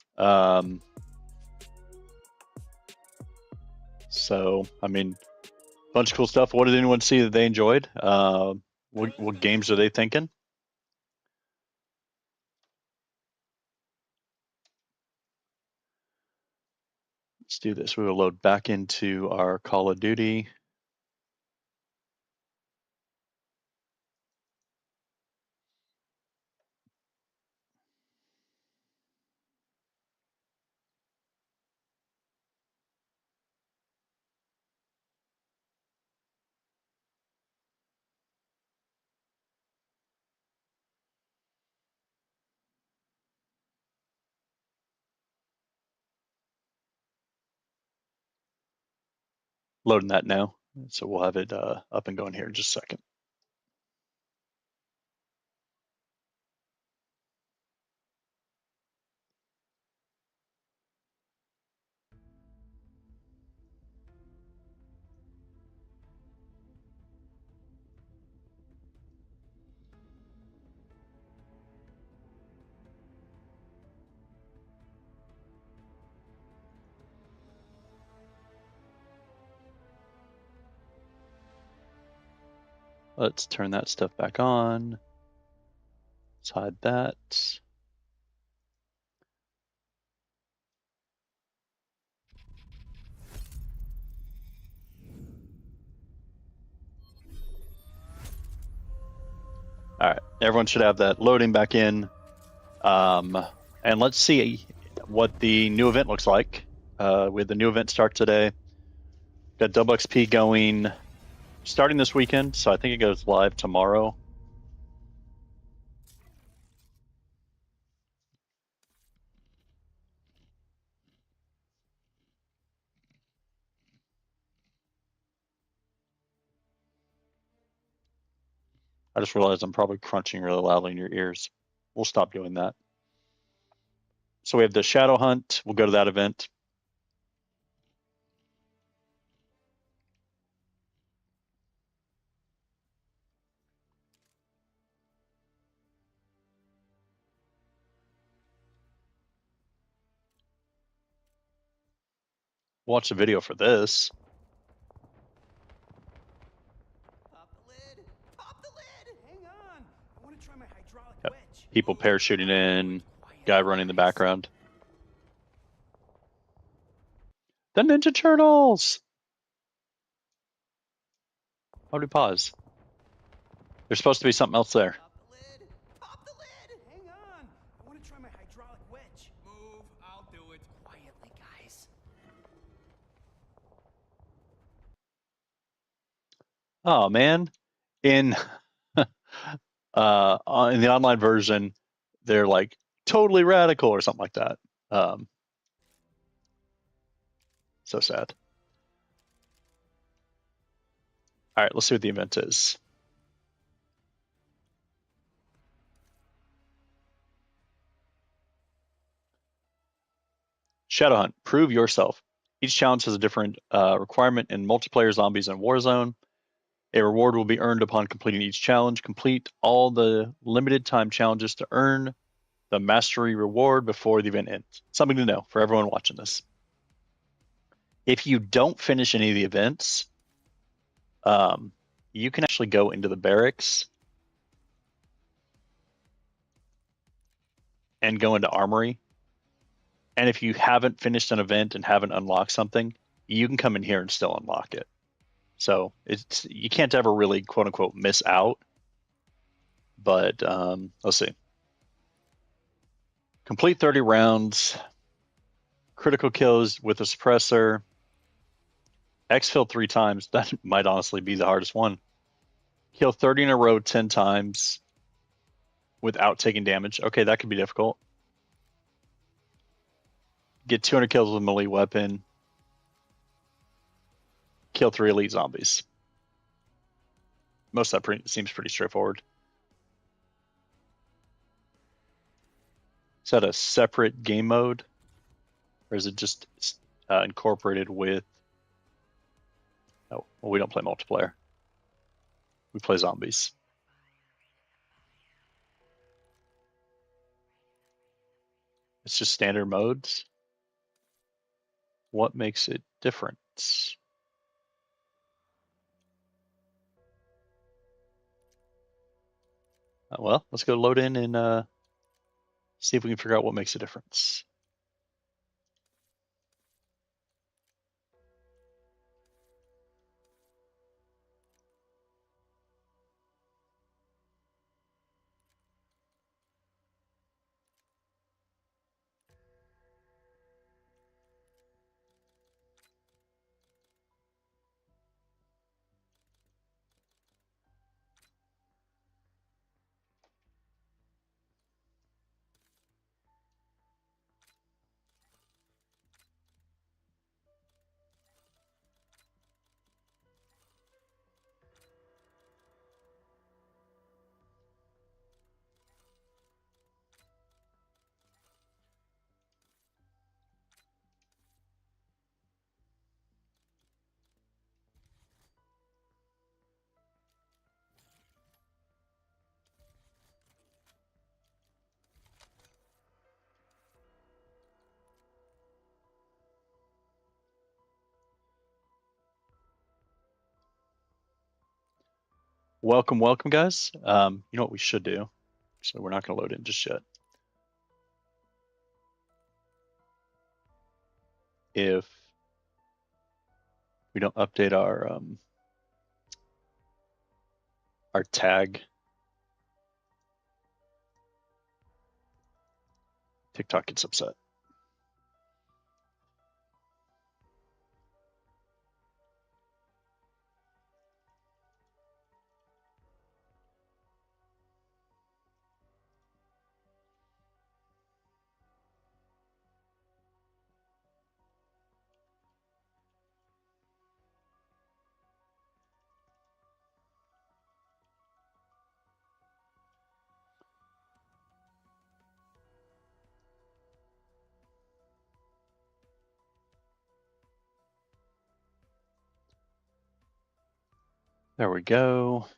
So, I mean, bunch of cool stuff. What did anyone see that they enjoyed? What games are they thinking? Let's do this. We will load back into our Call of Duty. Loading that now. So we'll have it up and going here in just a second. Let's turn that stuff back on. Let's hide that. All right, everyone should have that loading back in. And let's see what the new event looks like. With the new event start today. Got Double XP going starting this weekend, so I think it goes live tomorrow. I just realized I'm probably crunching really loudly in your ears. We'll stop doing that. So we have the Shadow Hunt. We'll go to that event. Watch the video for this. Pop the lid. hydraulic Yep. wedge. People parachuting in, guy running in the background. The Ninja Turtles! How do we pause? There's supposed to be something else there. Pop the lid! Pop the lid! Hang on! I want to try my hydraulic wedge. Move, I'll do it. Quietly, guys. Oh man. In in the online version, they're like totally radical or something like that. So sad. All right, let's see what the event is. Shadow Hunt, prove yourself. Each challenge has a different requirement in multiplayer, zombies, and Warzone. A reward will be earned upon completing each challenge. Complete all the limited time challenges to earn the mastery reward before the event ends. Something to know for everyone watching this. If you don't finish any of the events, you can actually go into the barracks and go into armory. And if you haven't finished an event and haven't unlocked something, you can come in here and still unlock it. So it's you can't ever really quote unquote miss out. But let's see. Complete 30 rounds, critical kills with a suppressor, exfil 3 times. That might honestly be the hardest one. Kill 30 in a row 10 times without taking damage. Okay, that could be difficult. Get 200 kills with a melee weapon. Kill 3 elite zombies. Most of that seems pretty straightforward. Is that a separate game mode? Or is it just incorporated with... Oh, well, we don't play multiplayer. We play zombies. It's just standard modes. What makes it different? Well, let's go load in and see if we can figure out what makes a difference. Welcome, welcome, guys. You know what we should do? So we're not going to load in just yet. If we don't update our tag, TikTok gets upset. There we go.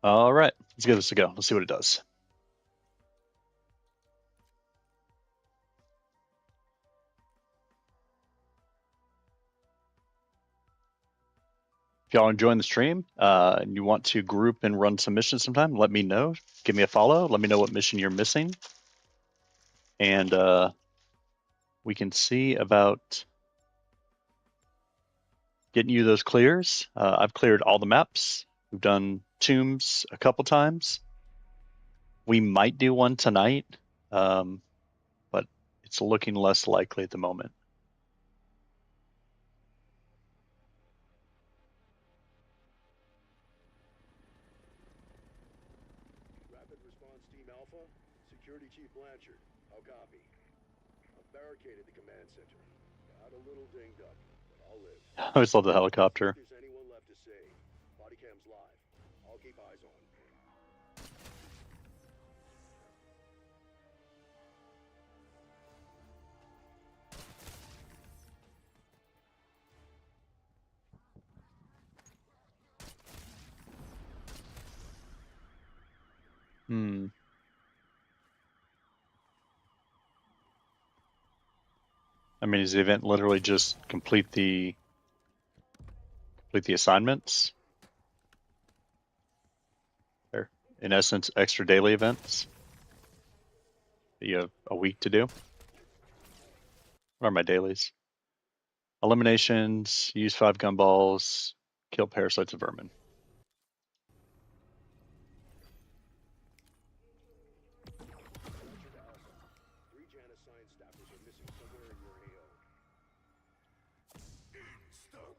All right, let's give this a go. Let's see what it does. If y'all are enjoying the stream and you want to group and run some missions sometime, let me know. Give me a follow. Let me know what mission you're missing. And we can see about getting you those clears. I've cleared all the maps. We've done tombs a couple times. We might do one tonight, but it's looking less likely at the moment. Rapid Response Team Alpha, Security Chief Blanchard. How copy? I've barricaded the command center. Got a little dinged up, but I'll live. I always love the helicopter. If there's anyone left to save, body cam's live. I'll keep eyes on. I mean, is the event literally just complete the assignments? They're, in essence, extra daily events that you have a week to do. What are my dailies? Eliminations, use 5 gumballs, kill parasites of vermin.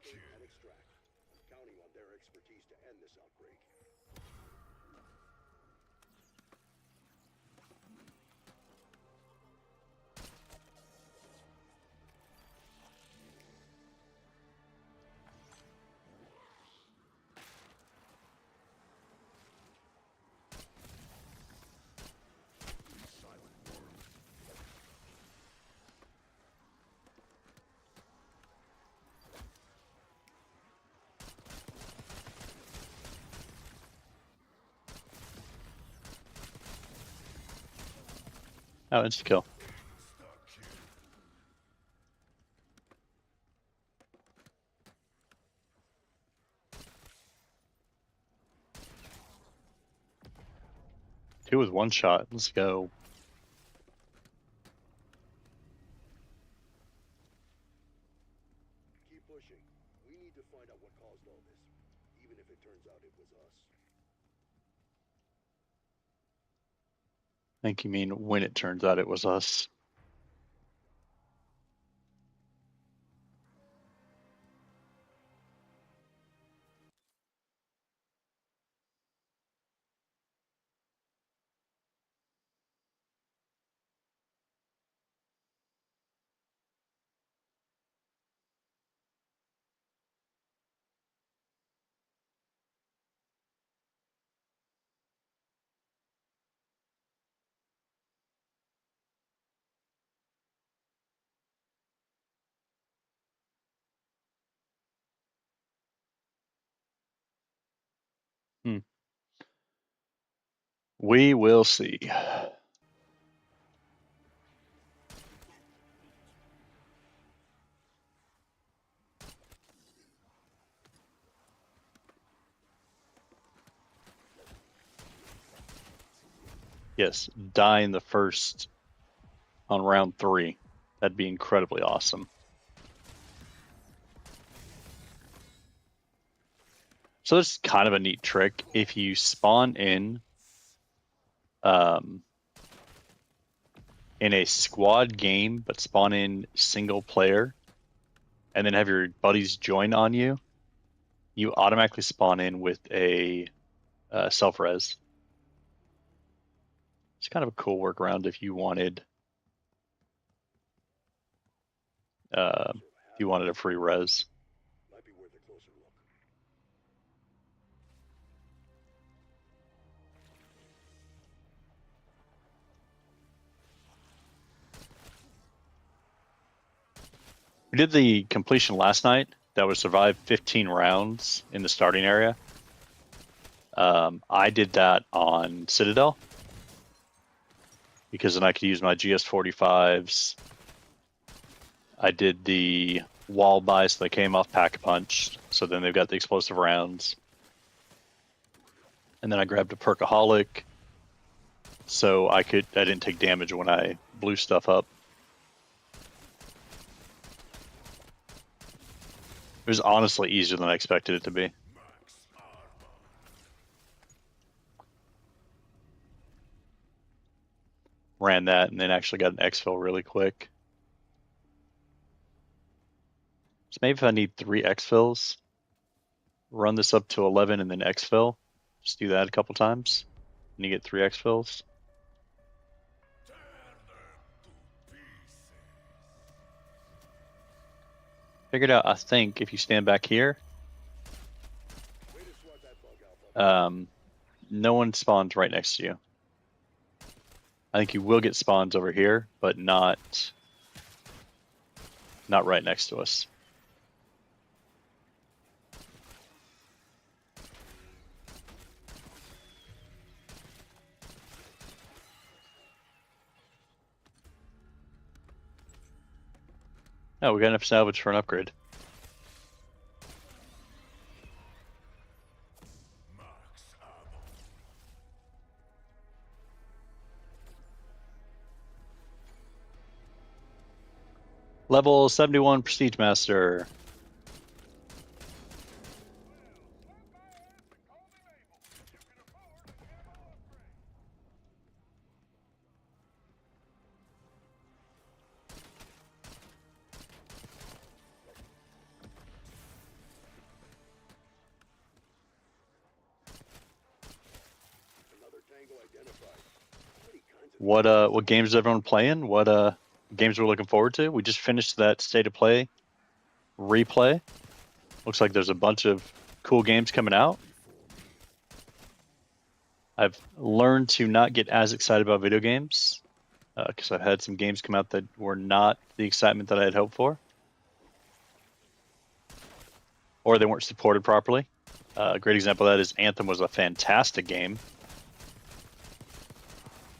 And extract. I'm counting on their expertise to end this outbreak. Oh, insta kill. Two with one shot. Let's go. Keep pushing. We need to find out what caused all this, even if it turns out it was us. I think you mean when it turns out it was us. We will see. Yes, dying the first on round 3. That'd be incredibly awesome. So it's kind of a neat trick. If you spawn in a squad game, but spawn in single player, and then have your buddies join on you, you automatically spawn in with a self-res. It's kind of a cool workaround if you wanted a free res. Might be worth a closer look. We did the completion last night. That would survive 15 rounds in the starting area. I did that on Citadel because then I could use my GS45s. I did the wall buy, so they came off Pack-a-Punch, so then they've got the explosive rounds. And then I grabbed a Perkaholic, so I didn't take damage when I blew stuff up. It was honestly easier than I expected it to be. Ran that and then actually got an exfil really quick. So maybe if I need 3 exfils, run this up to 11 and then exfil. Just do that a couple times, and you get 3 exfils. Figured out, I think, if you stand back here, no one spawns right next to you. I think you will get spawns over here, but not right next to us. Oh, we got enough salvage for an upgrade. Level 71 Prestige Master. What games is everyone playing? What games we're looking forward to? We just finished that State of Play replay. Looks like there's a bunch of cool games coming out. I've learned to not get as excited about video games because I've had some games come out that were not the excitement that I had hoped for, or they weren't supported properly. A great example of that is Anthem was a fantastic game.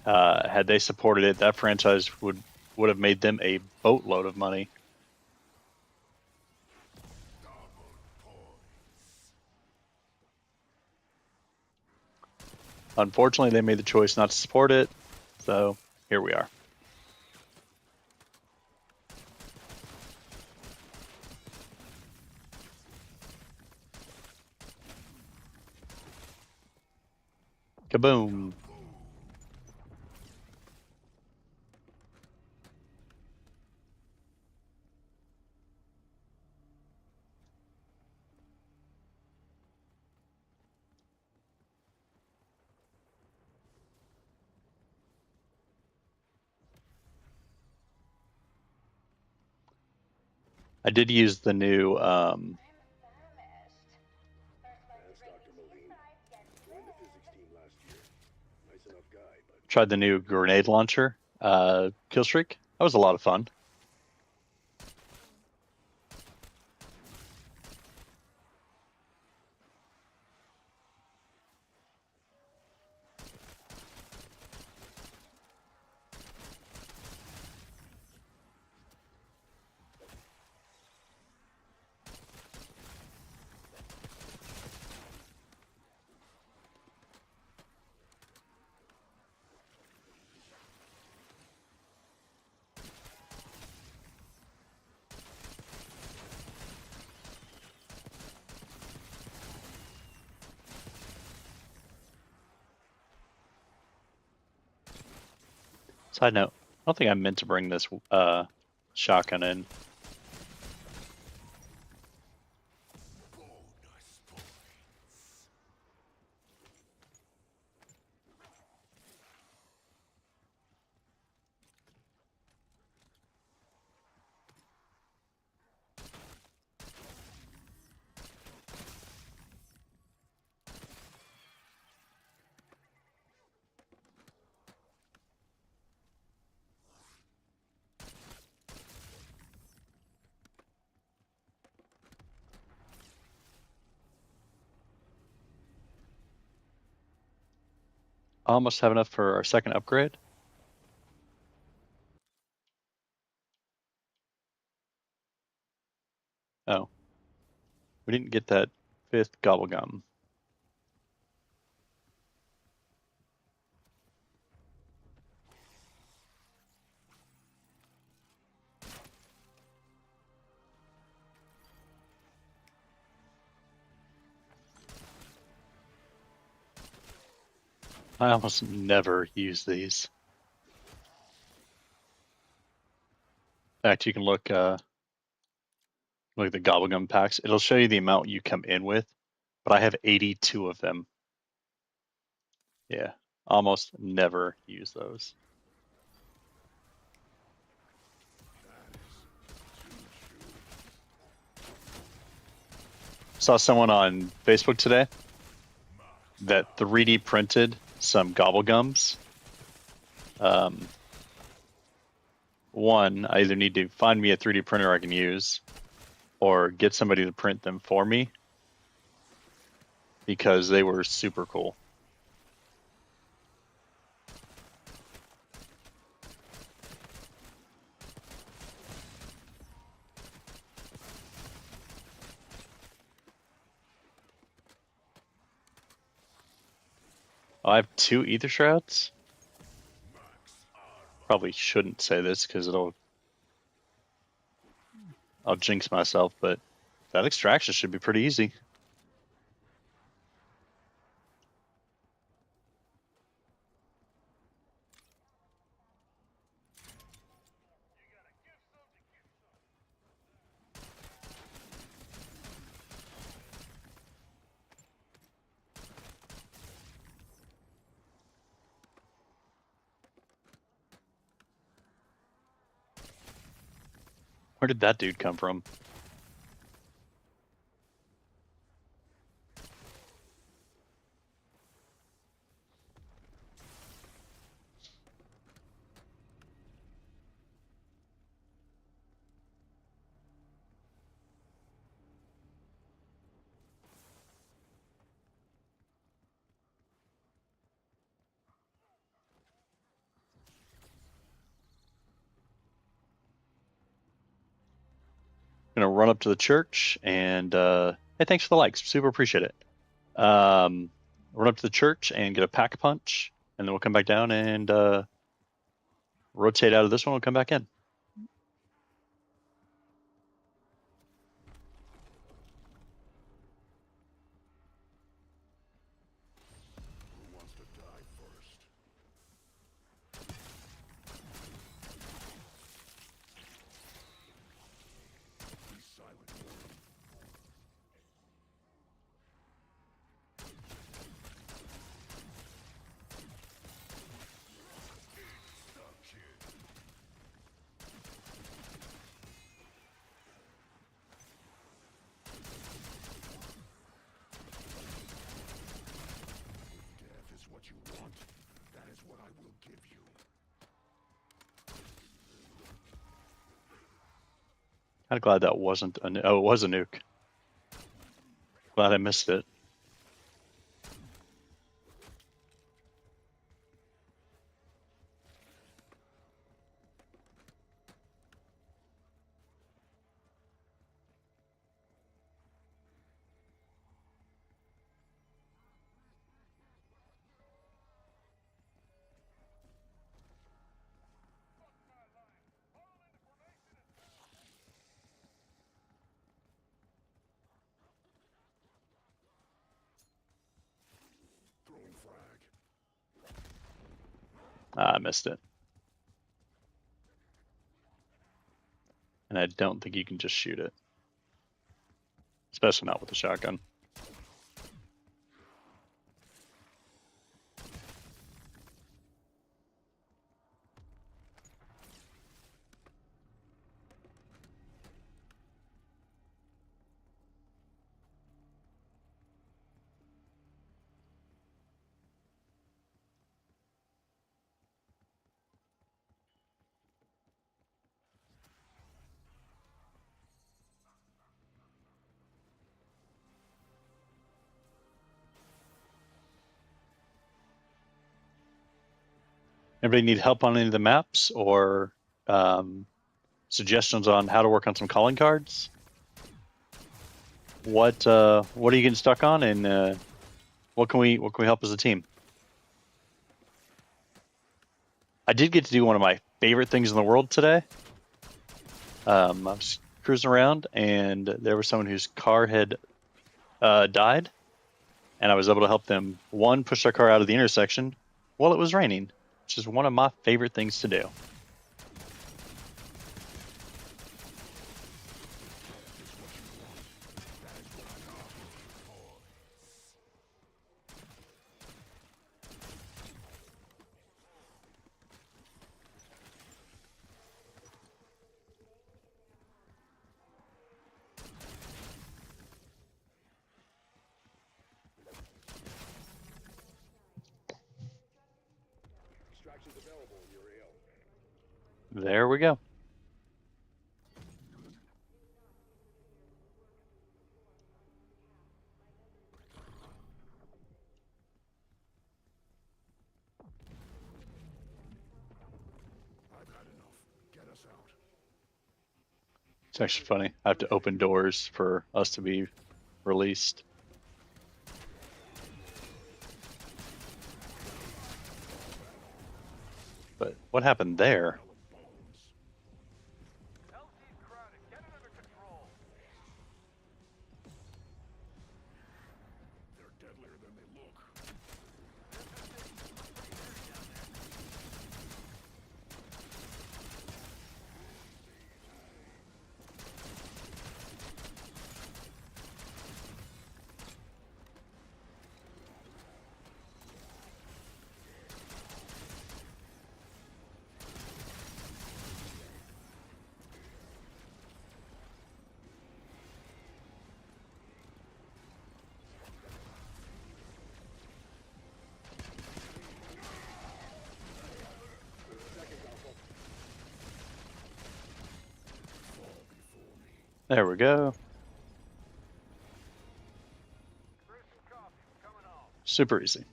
Had they supported it, that franchise would have made them a boatload of money. Unfortunately, they made the choice not to support it, so here we are. Kaboom! I did use the new tried the new grenade launcher killstreak. That was a lot of fun. Side note, I don't think I meant to bring this shotgun in. Almost have enough for our second upgrade. Oh. We didn't get that 5th gobblegum. I almost never use these. In fact, you can look at the gobblegum packs. It'll show you the amount you come in with, but I have 82 of them. Yeah, almost never use those. Saw someone on Facebook today that 3D printed some gobblegums. One, I either need to find me a 3D printer I can use or get somebody to print them for me because they were super cool. Oh, I have 2 ether shrouds. Probably shouldn't say this because I'll jinx myself, but that extraction should be pretty easy. Where did that dude come from? Gonna run up to the church and hey, thanks for the likes, super appreciate it. Run up to the church and get a pack a punch, and then we'll come back down and rotate out of this one. We'll come back in. Kind of glad that wasn't a oh, it was a nuke. Glad I missed it. I missed it. And I don't think you can just shoot it. Especially not with a shotgun. Anybody need help on any of the maps or suggestions on how to work on some calling cards? What are you getting stuck on, and what can we help as a team? I did get to do one of my favorite things in the world today. I was cruising around, and there was someone whose car had died, and I was able to help them, one, push their car out of the intersection while it was raining, which is one of my favorite things to do. Extractions available in your AO. There we go. I've had enough. Get us out. It's actually funny. I have to open doors for us to be released. But what happened there? They're deadlier than they look. There we go. Super easy.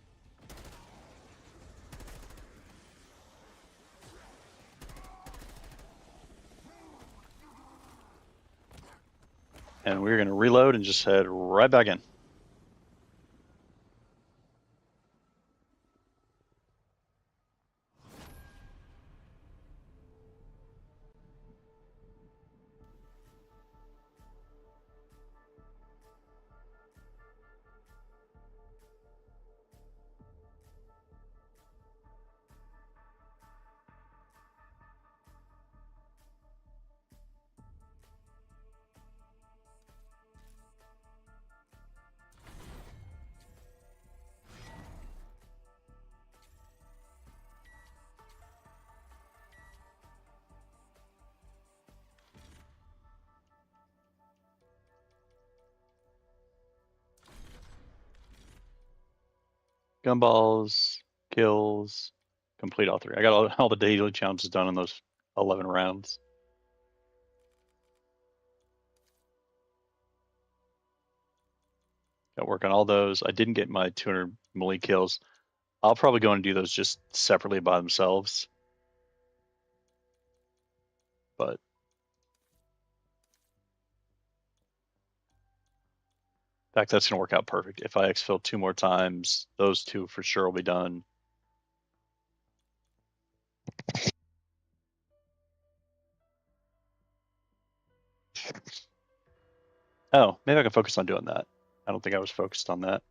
And we're going to reload and just head right back in. Gumballs, kills, complete all three. I got all the daily challenges done in those 11 rounds. Got work on all those. I didn't get my 200 melee kills. I'll probably go and do those just separately by themselves. But in fact, that's going to work out perfect. If I exfil 2 more times, those 2 for sure will be done. Oh, maybe I can focus on doing that. I don't think I was focused on that.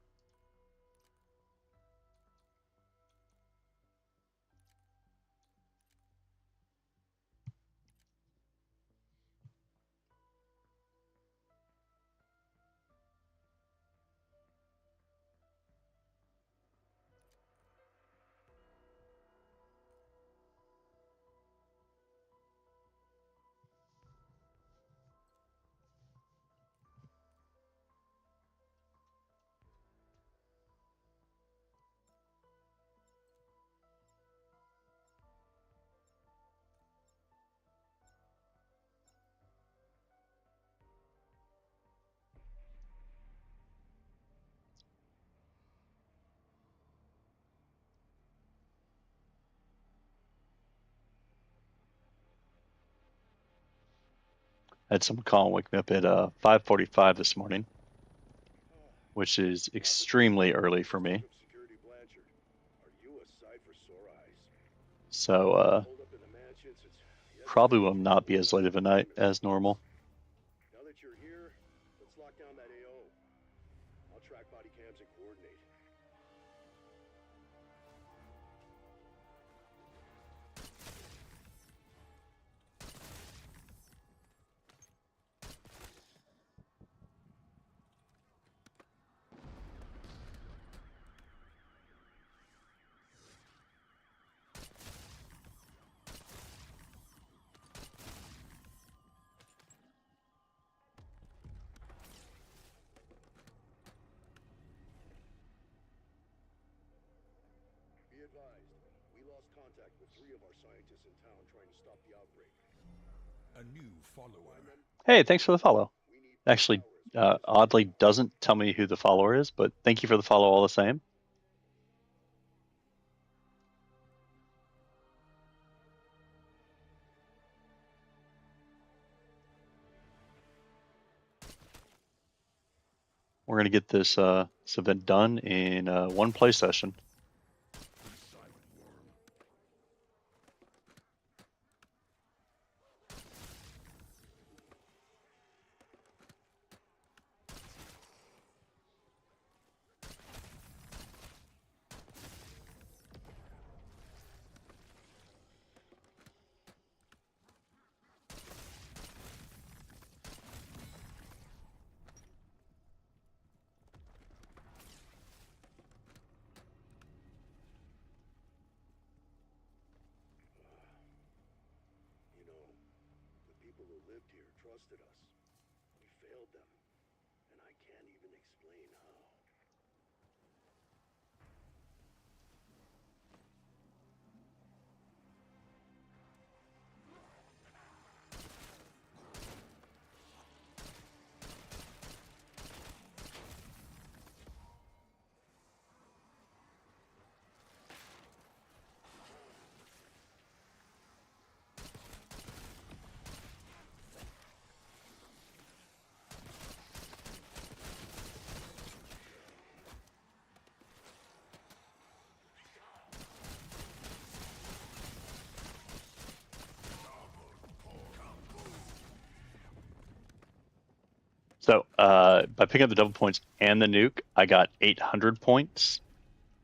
had someone call and wake me up at 5:45 this morning, which is extremely early for me. So probably will not be as late of a night as normal. Now that you're here, let's lock down that AO. I'll track body cams and coordinate. Be advised, we lost contact with 3 of our scientists in town trying to stop the outbreak. A new follower. Hey, thanks for the follow. Actually, oddly doesn't tell me who the follower is, but thank you for the follow all the same. We're gonna get this event done in one play session. You know, the people who lived here trusted us. We failed them, and I can't even explain how. So by picking up the double points and the nuke, I got 800 points.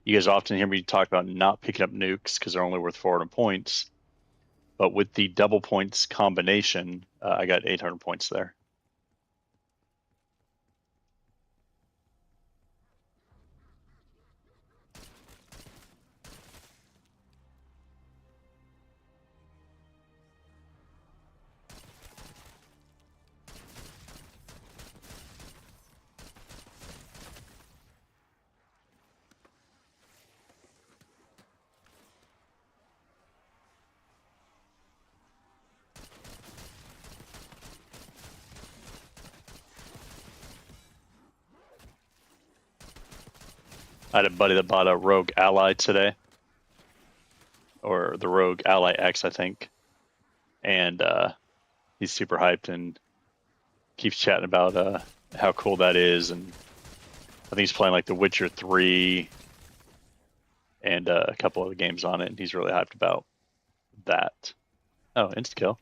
You guys often hear me talk about not picking up nukes because they're only worth 400 points. But with the double points combination, I got 800 points there. I had a buddy that bought a Rogue Ally today, or the Rogue Ally X, I think, and he's super hyped and keeps chatting about how cool that is, and I think he's playing like The Witcher 3 and a couple other games on it, and he's really hyped about that. Oh, insta kill.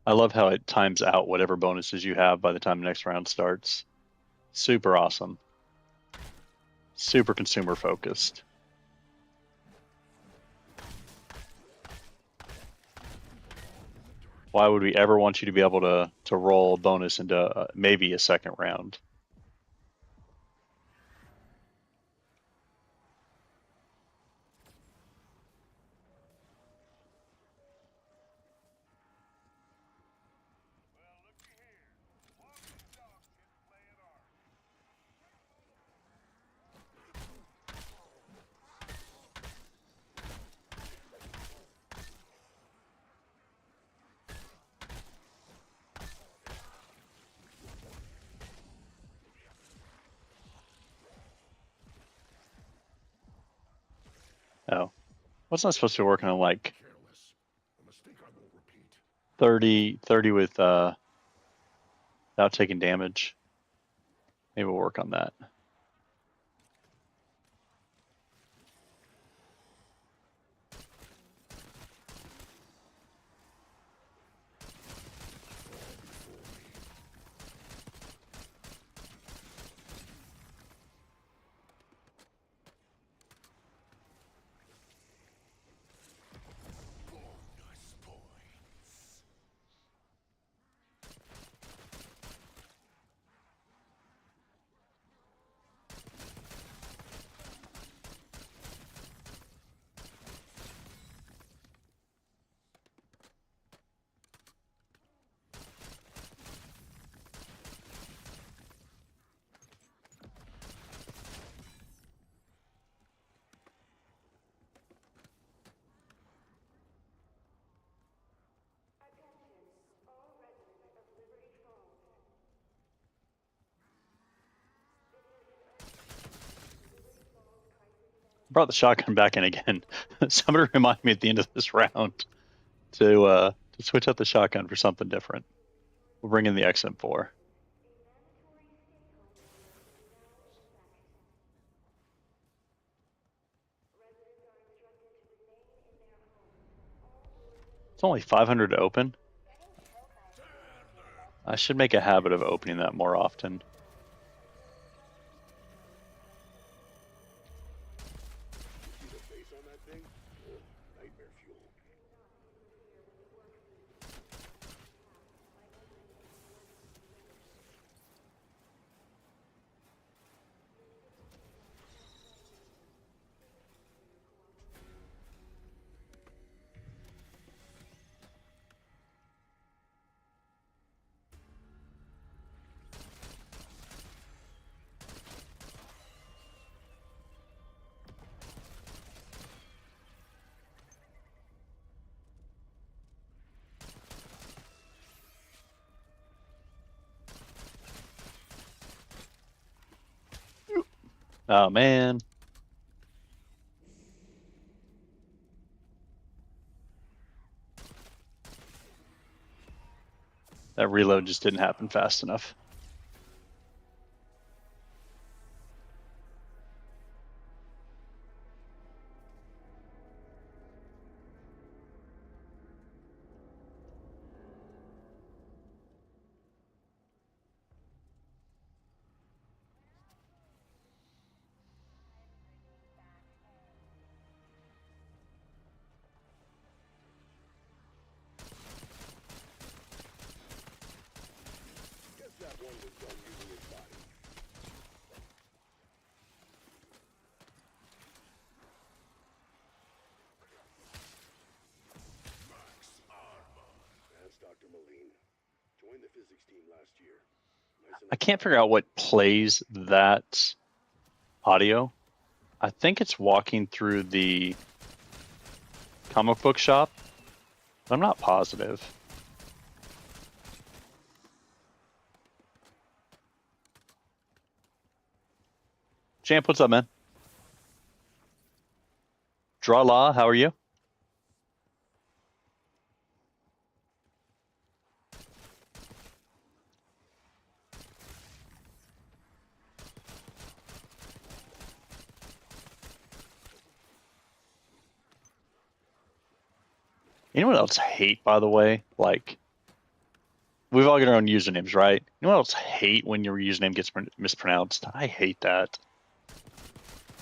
I love how it times out whatever bonuses you have by the time the next round starts. Super awesome. Super consumer focused. Why would we ever want you to be able to roll a bonus into maybe a second round? Wasn't I supposed to be working on like 30 with without taking damage? Maybe we'll work on that. Brought the shotgun back in again. Somebody remind me at the end of this round to switch out the shotgun for something different. We'll bring in the XM4. It's only 500 to open. I should make a habit of opening that more often. Oh man. That reload just didn't happen fast enough. I can't figure out what plays that audio. I think it's walking through the comic book shop, but I'm not positive. Champ, what's up, man? Draw Law, how are you? Anyone else hate, by the way, like, we've all got our own usernames, right? Anyone else hate when your username gets mispronounced? I hate that.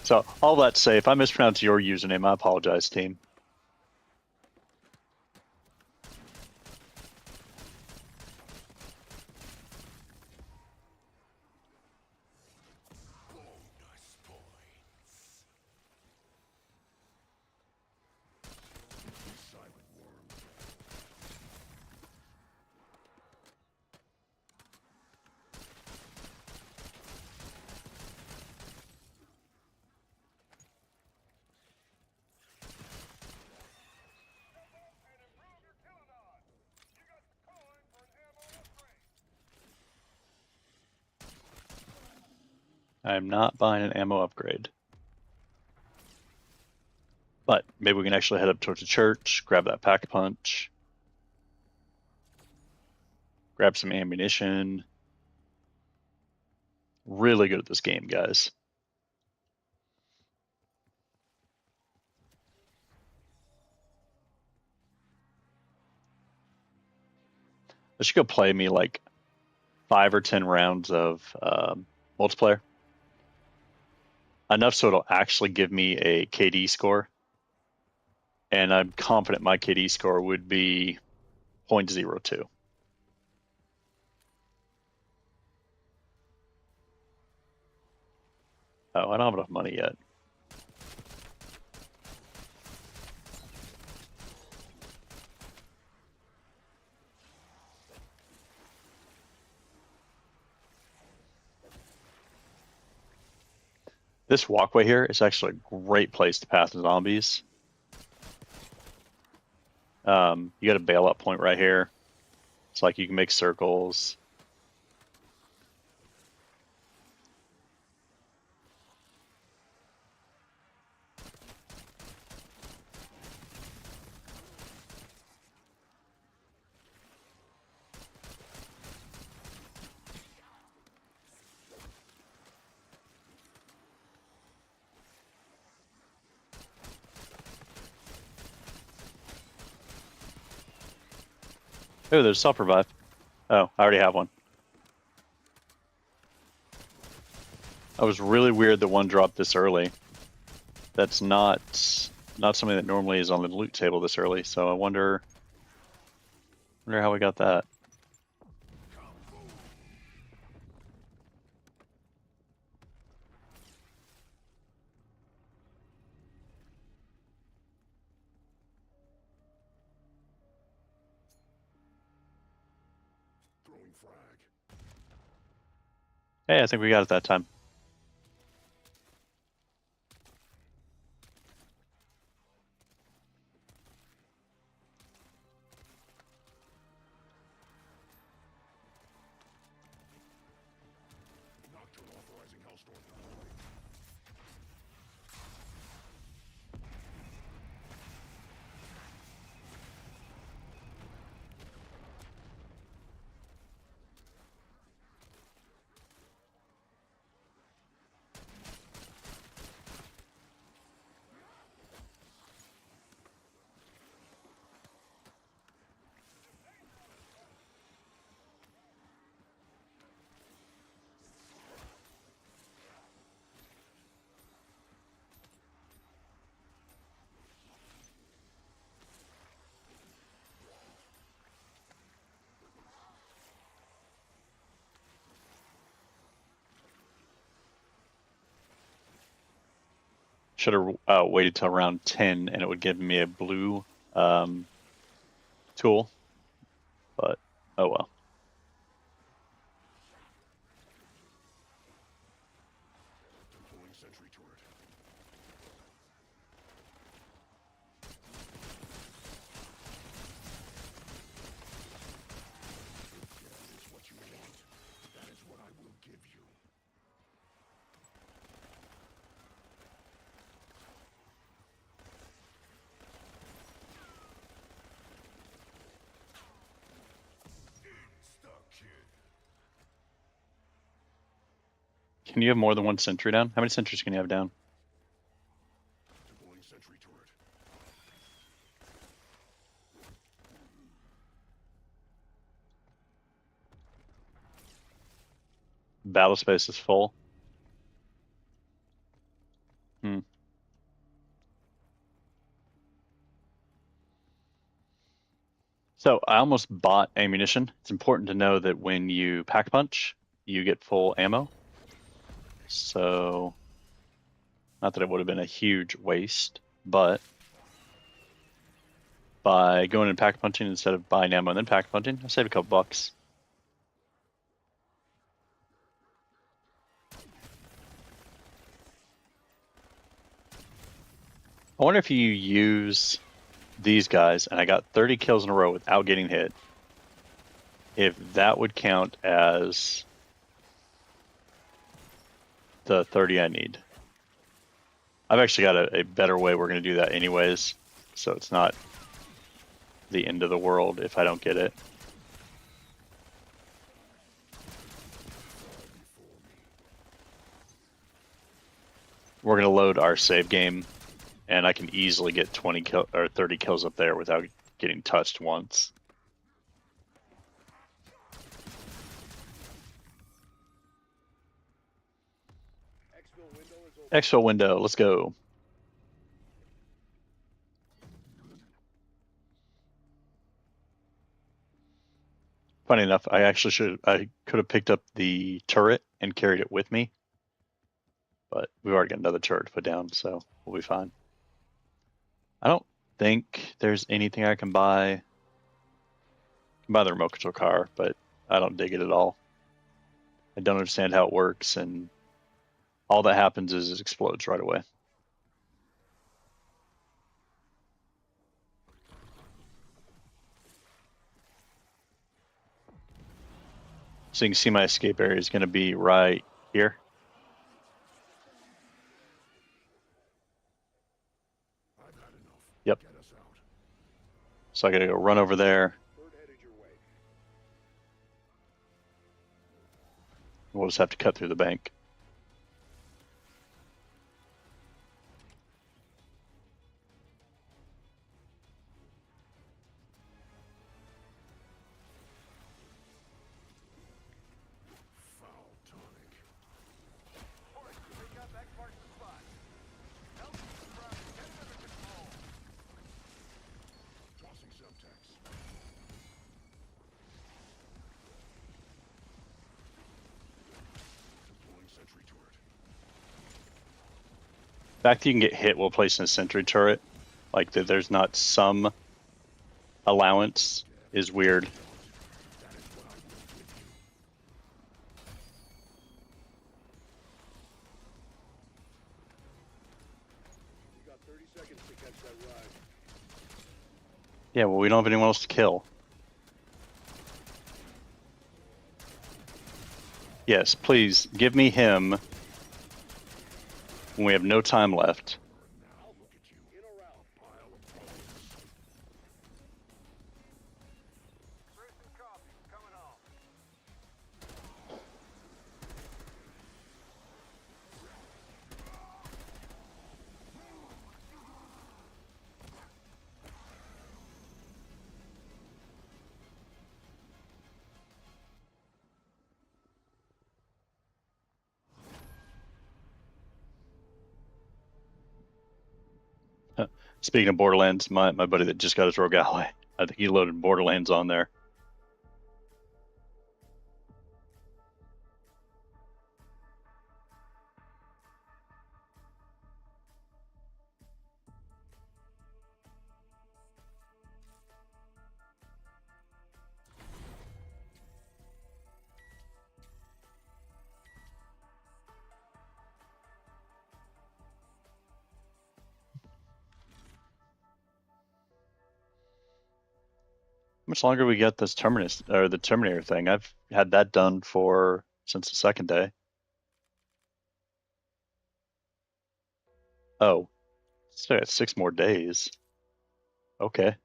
So, all that to say, if I mispronounce your username, I apologize, team. I am not buying an ammo upgrade. But maybe we can actually head up towards the church, grab that pack punch, grab some ammunition. Really good at this game, guys. I should go play me like 5 or 10 rounds of multiplayer. Enough so it'll actually give me a KD score. And I'm confident my KD score would be 0.02. Oh, I don't have enough money yet. This walkway here is actually a great place to pass the zombies. You got a bailout point right here. It's like you can make circles. Oh, there's self-revive. Oh, I already have one. That was really weird that one dropped this early. That's not something that normally is on the loot table this early, so I wonder how we got that. Hey, I think we got it that time. Should have waited till around 10 and it would give me a blue tool, but oh well. Can you have more than one sentry down? How many sentries can you have down? Battle space is full. So I almost bought ammunition. It's important to know that when you pack punch, you get full ammo. So, not that it would have been a huge waste, but by going and pack punching instead of buying ammo and then pack punching, I saved a couple bucks. I wonder if you use these guys, and I got 30 kills in a row without getting hit, if that would count as the 30 I need. I've actually got a better way we're going to do that anyways, so it's not the end of the world if I don't get it. We're going to load our save game, and I can easily get 20 kill or 30 kills up there without getting touched once. Exfil window, let's go. Funny enough, I could have picked up the turret and carried it with me, but we've already got another turret to put down, so we'll be fine. I don't think there's anything I can buy. I can buy the remote control car, but I don't dig it at all. I don't understand how it works, and all that happens is it explodes right away. So you can see my escape area is going to be right here. Yep. So I got to go run over there. We'll just have to cut through the bank. The fact that you can get hit while placing a sentry turret, like that there's not some allowance, is weird. Yeah, well, we don't have anyone else to kill. Yes, please give me him when we have no time left. Speaking of Borderlands, my buddy that just got his Rogue Ally, I think he loaded Borderlands on there. How much longer we got this Terminus or the Terminator thing? I've had that done for since the second day. Oh, still got 6 more days. Okay.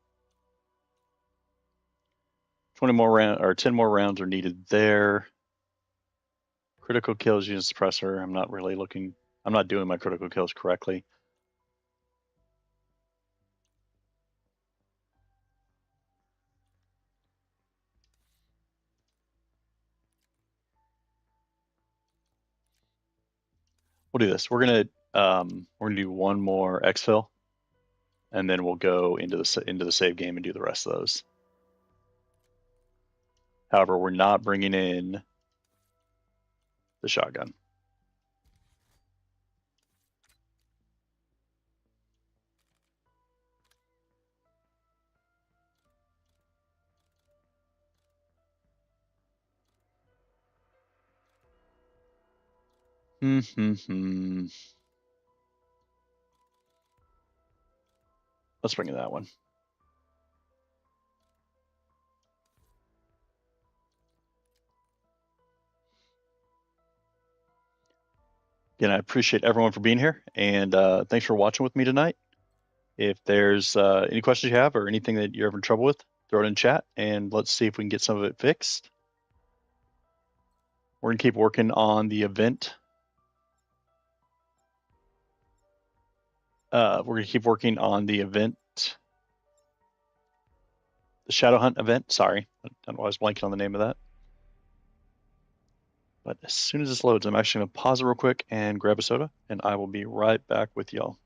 20 more round or 10 more rounds are needed there. Critical kills use suppressor. I'm not doing my critical kills correctly. We'll do this. We're gonna do one more exfil, and then we'll go into the save game and do the rest of those. However, we're not bringing in the shotgun. Let's bring in that one. Again, I appreciate everyone for being here, and thanks for watching with me tonight. If there's any questions you have or anything that you're having trouble with, throw it in chat, and let's see if we can get some of it fixed. We're going to keep working on the event. We're going to keep working on the event. The Shadow Hunt event. Sorry. I don't know why I was blanking on the name of that. But as soon as this loads, I'm actually going to pause it real quick and grab a soda, and I will be right back with y'all.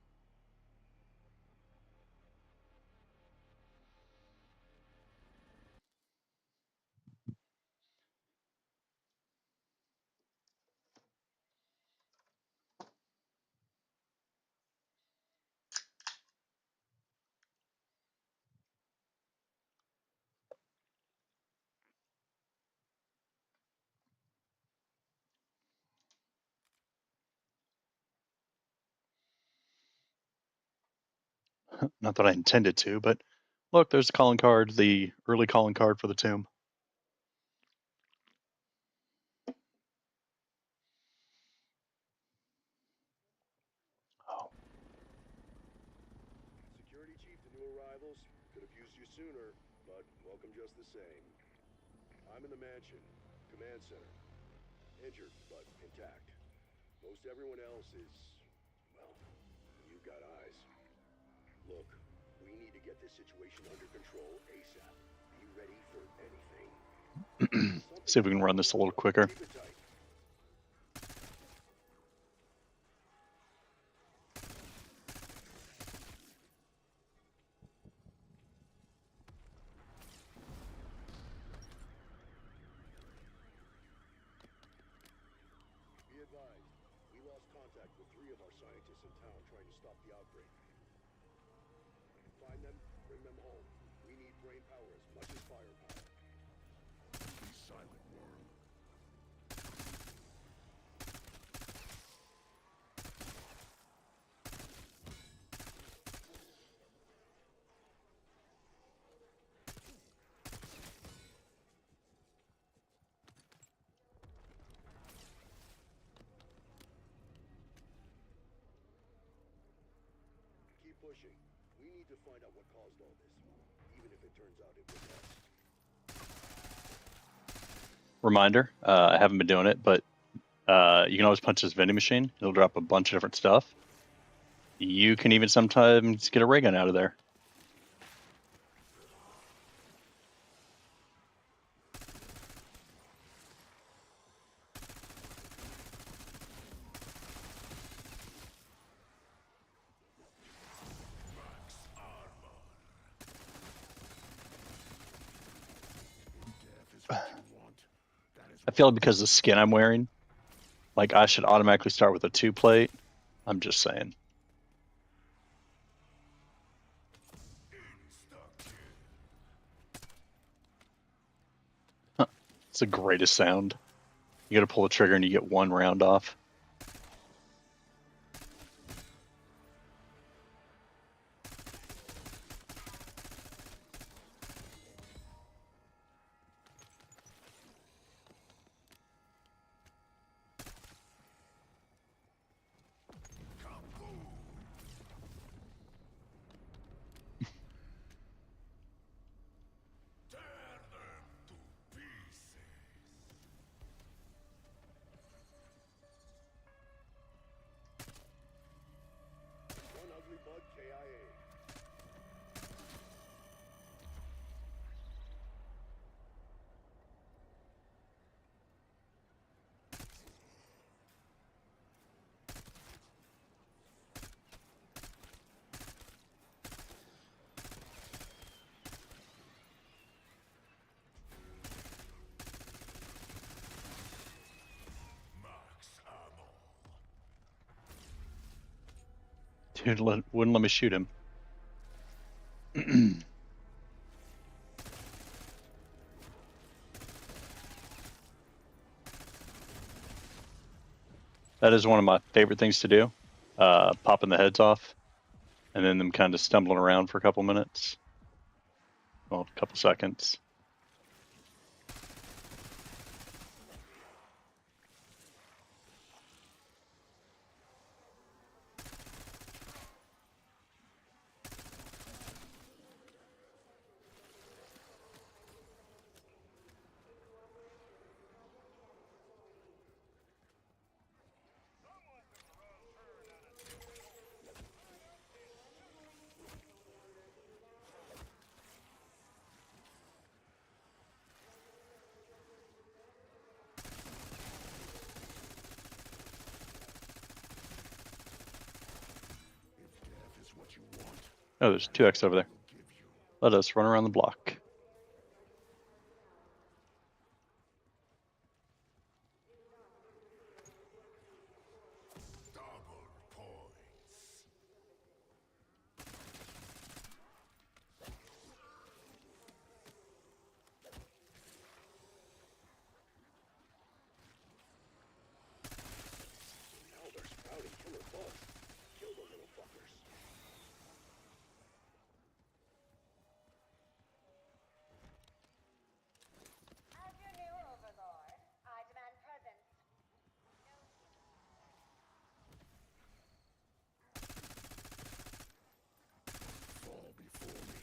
Not that I intended to, but look, there's the calling card, the early calling card for the tomb. Security Chief to new arrivals. Could have used you sooner, but welcome just the same. I'm in the mansion, command center. Injured, but intact. Most everyone else is, well, you got eyes. Look, we need to get this situation under control ASAP. Be ready for anything. See if we can run this a little quicker. Keep it tight. Be advised, we lost contact with 3 of our scientists in town trying to stop the outbreak. Find them, bring them home. We need brain power as much as firepower. Be silent, worm. Keep pushing. We need to find out what caused all this, even if it turns out it was us. Reminder, I haven't been doing it, but you can always punch this vending machine. It'll drop a bunch of different stuff. You can even sometimes get a ray gun out of there. I feel like because of the skin I'm wearing, like I should automatically start with a 2 plate. I'm just saying. Huh. It's the greatest sound. You gotta pull the trigger and you get 1 round off. One ugly bug KIA. Dude wouldn't let me shoot him. That is one of my favorite things to do. Popping the heads off and then them kind of stumbling around for a couple minutes. Well, a couple seconds. Oh, there's 2X over there. Let us run around the block. Hell, they're sprouting killer bugs. Kill the little fuckers. As your new overlord, I demand presence. Fall before me.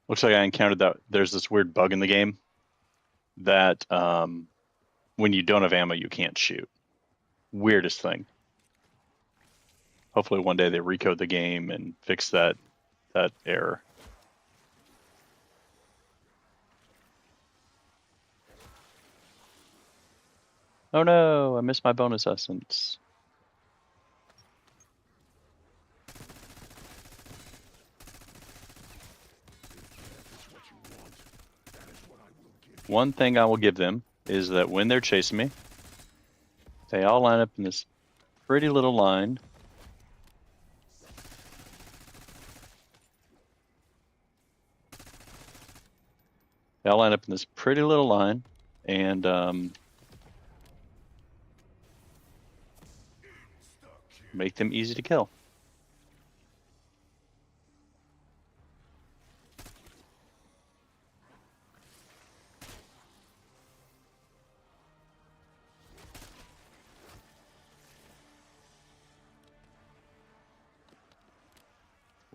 Looks like I encountered that there's this weird bug in the game that when you don't have ammo, you can't shoot. Weirdest thing. Hopefully one day they recode the game and fix that error. Oh no, I missed my bonus essence. One thing I will give them is that when they're chasing me, they all line up in this pretty little line. They all line up in this pretty little line, and make them easy to kill.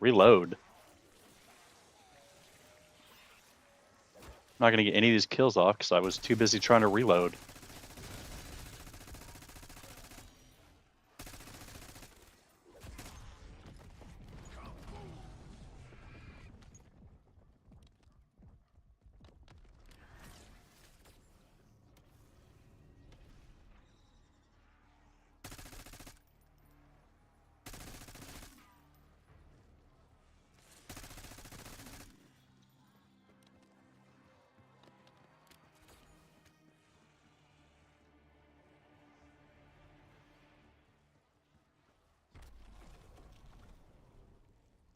Reload. I'm not going to get any of these kills off because I was too busy trying to reload.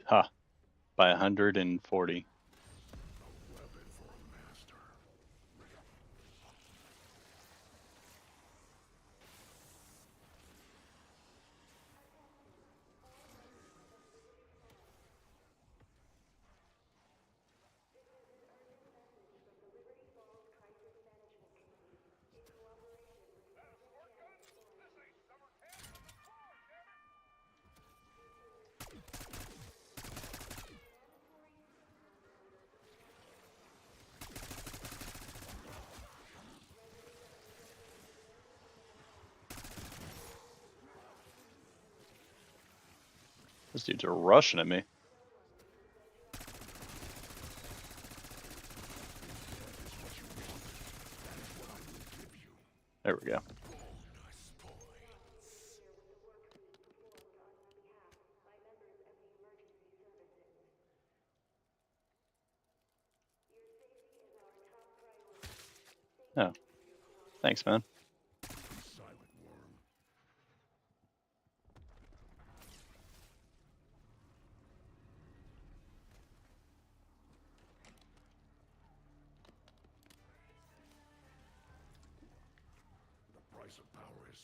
Ha. By 140. These dudes are rushing at me. There we go. Oh, thanks, man. price of power is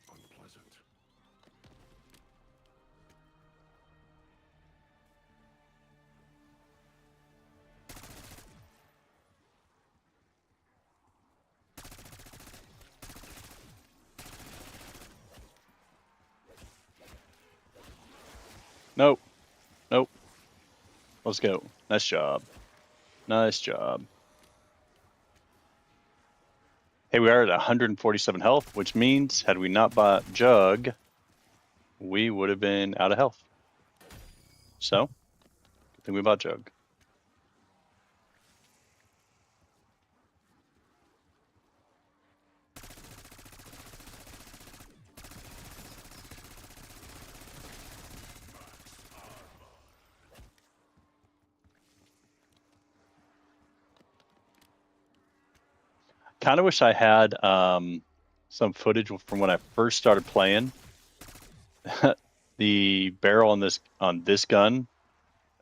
unpleasant. Nope. Nope. Let's go. Nice job. Nice job. Hey, we are at 147 health, which means had we not bought Jug, we would have been out of health. So, good thing we bought Jug. Kind of wish I had some footage from when I first started playing. The barrel on this gun,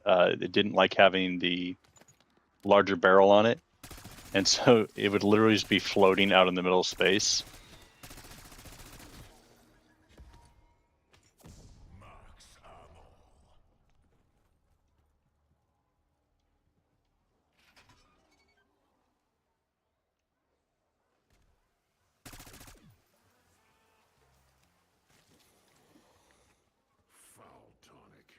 it didn't like having the larger barrel on it, and so it would literally just be floating out in the middle of space. Foul tonic.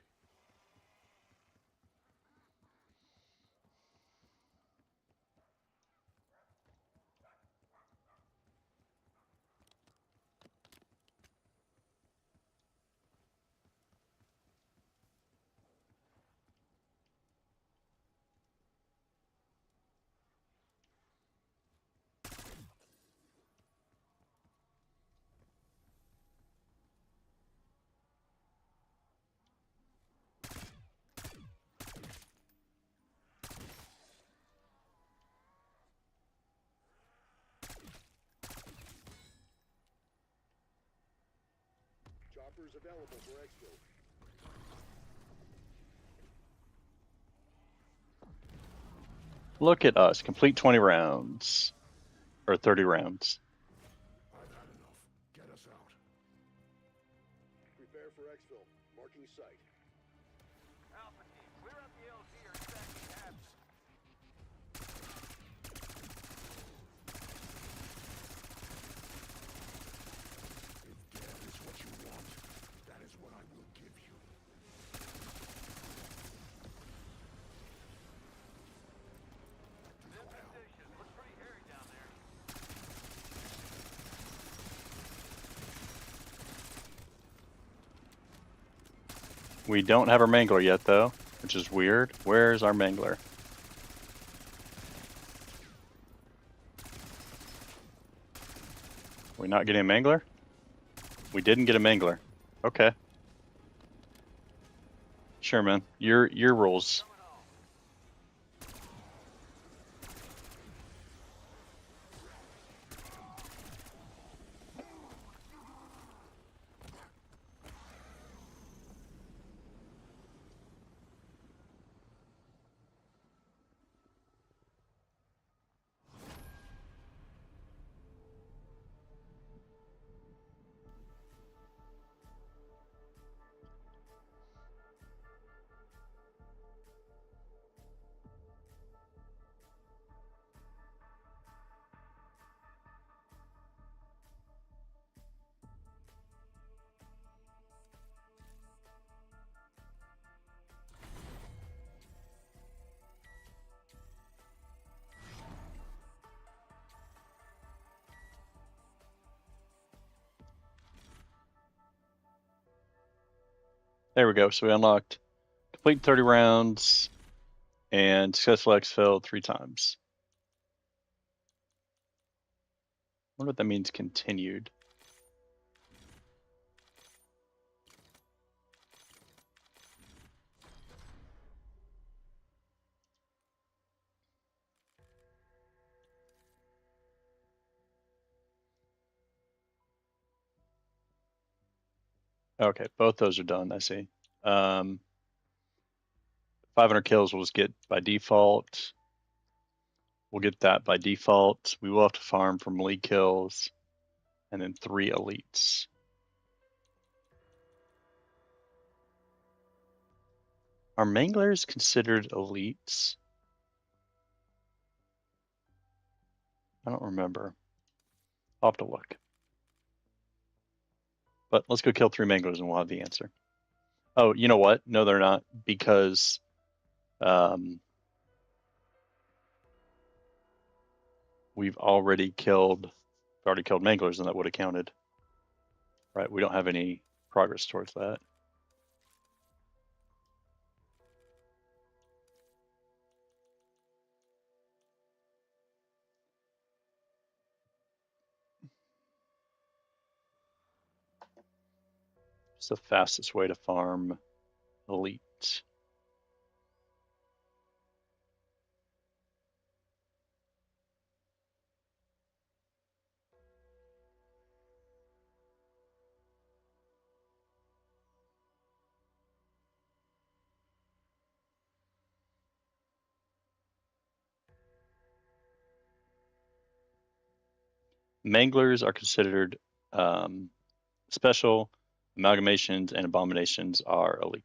Choppers available for exfil. Look at us, complete 20 rounds. Or 30 rounds. I've had enough. Get us out. Prepare for exfil. Marking site. Alpha team, clear up the LZ or stacking habs. If death is what you want, that is what I will give you. Looks pretty hairy down there. We don't have our mangler yet, though, which is weird. Where's our mangler? We not getting a mangler? We didn't get a mangler. Okay. Sure, man. Your rules. There we go. So we unlocked complete 30 rounds and successful exfil 3 times. I wonder what that means continued. Okay, both those are done, I see. 500 kills we'll just get by default. We'll get that by default. We will have to farm for melee kills. and then 3 elites. Are manglers considered elites? I don't remember. I'll have to look. But let's go kill 3 manglers and we'll have the answer. Oh, you know what? No, they're not, because we've already killed manglers, and that would have counted. Right, we don't have any progress towards that. It's the fastest way to farm elite. Manglers are considered special. Amalgamations and abominations are elite.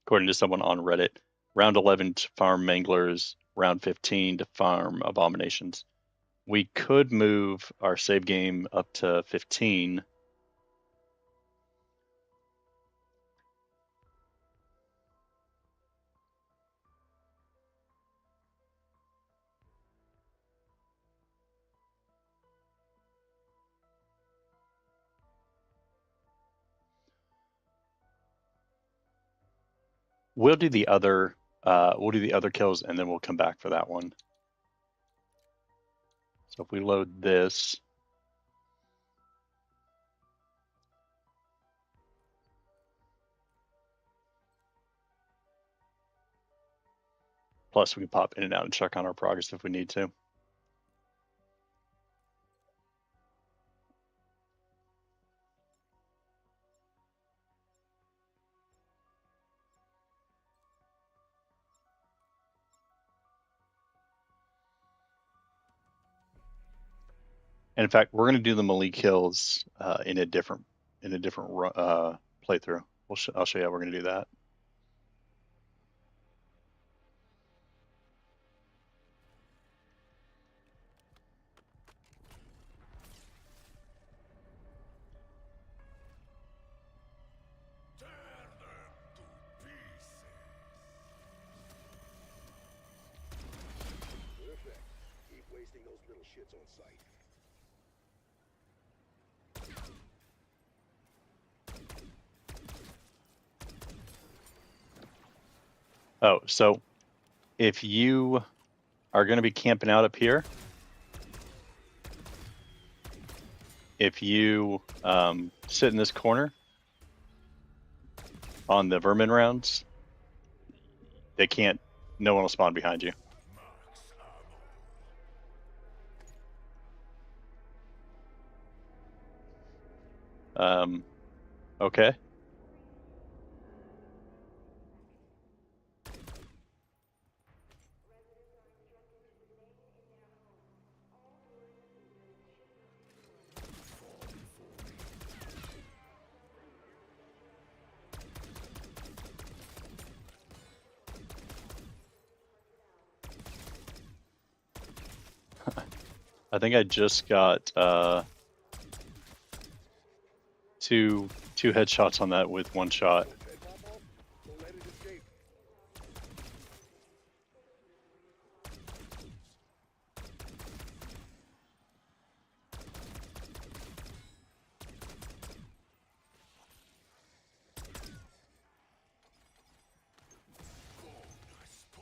According to someone on Reddit, round 11 to farm manglers, round 15 to farm abominations. We could move our save game up to 15. We'll do the other kills and then we'll come back for that one. So if we load this, plus we can pop in and out and check on our progress if we need to. And in fact, we're going to do the melee kills in a different playthrough. I'll show you how we're going to do that. Perfect. Keep wasting those little shits on sight. Oh, so if you are going to be camping out up here, if you sit in this corner on the vermin rounds, no one will spawn behind you. Okay. I think I just got two headshots on that with one shot.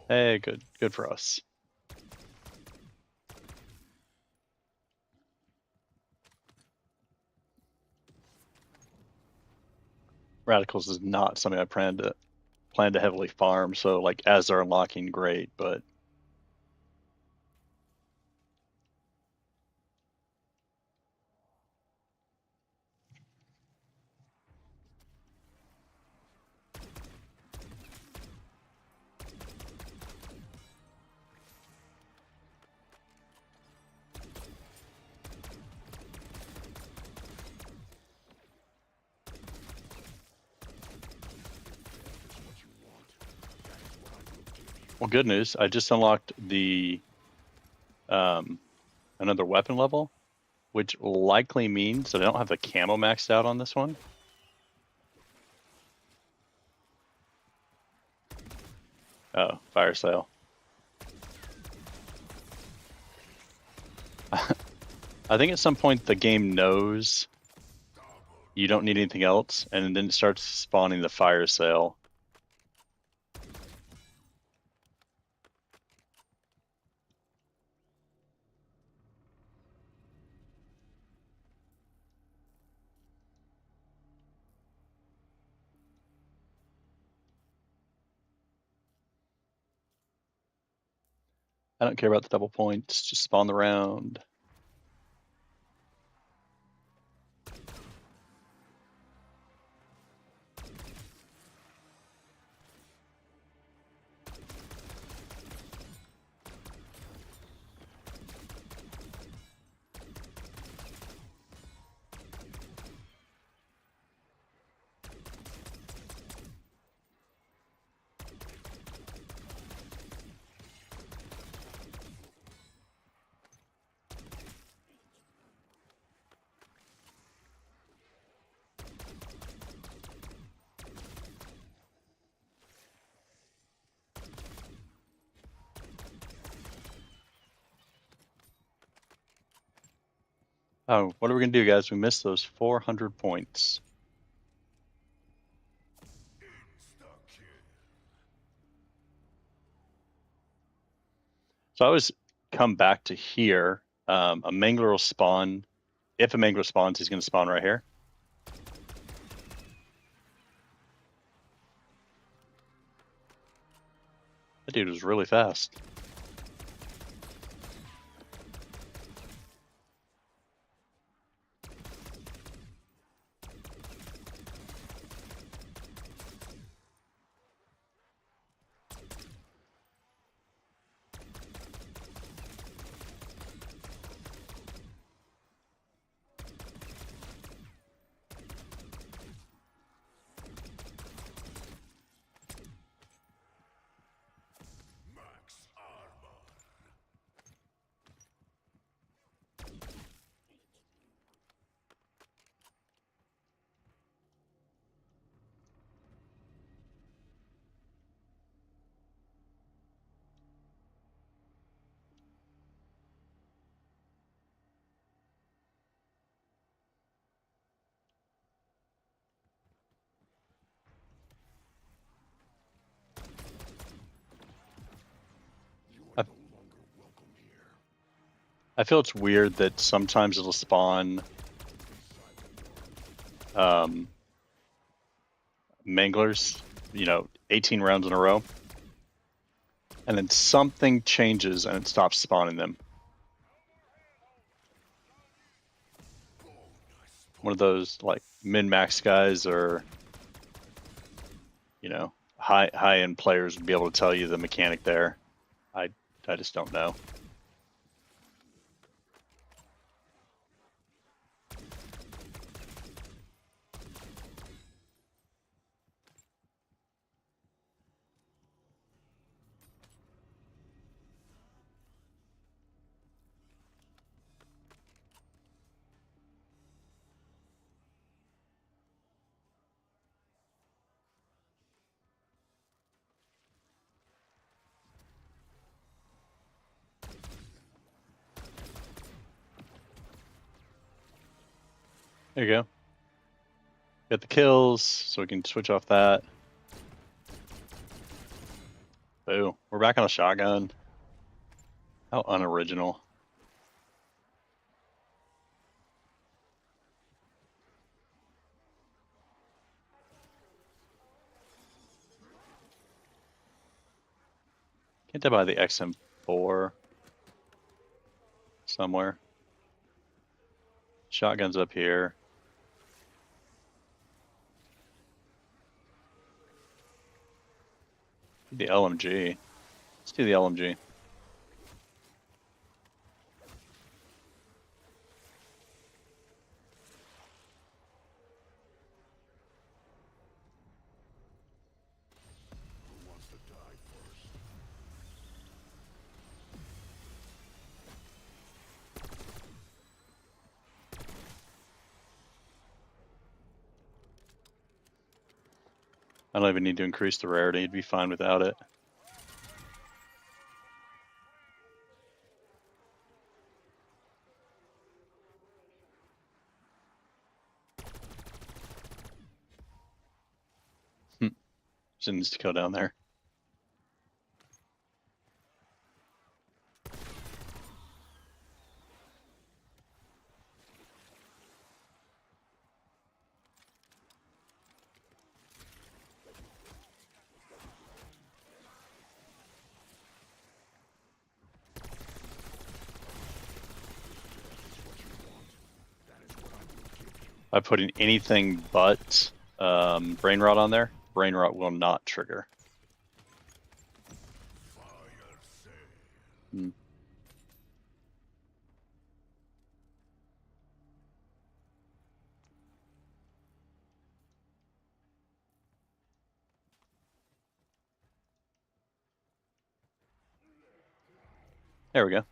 Hey, good for us. radicals is not something I plan to heavily farm. So like as they're unlocking, great, but well, good news. I just unlocked the another weapon level, which likely means that I don't have the camo maxed out on this one. Oh, fire sale. I think at some point the game knows you don't need anything else, and then it starts spawning the fire sale. I don't care about the double points, just spawn the round. Oh, what are we gonna do, guys? We missed those 400 points. So I always come back to here. A Mangler will spawn. If a Mangler spawns, he's gonna spawn right here. That dude was really fast. I feel it's weird that sometimes it'll spawn Manglers, 18 rounds in a row, and then something changes and it stops spawning them. One of those like min-max guys or high-end players would be able to tell you the mechanic there. I just don't know. There you go. Get the kills, so we can switch off that. Boo. We're back on a shotgun. How unoriginal. think they're by the XM4 somewhere. Shotgun's up here. The LMG. Let's do the LMG. Who wants to die first? I don't even need to increase the rarity. It'd be fine without it. Just needs to go down there. By putting anything but brain rot on there, brain rot will not trigger. Hmm. There we go.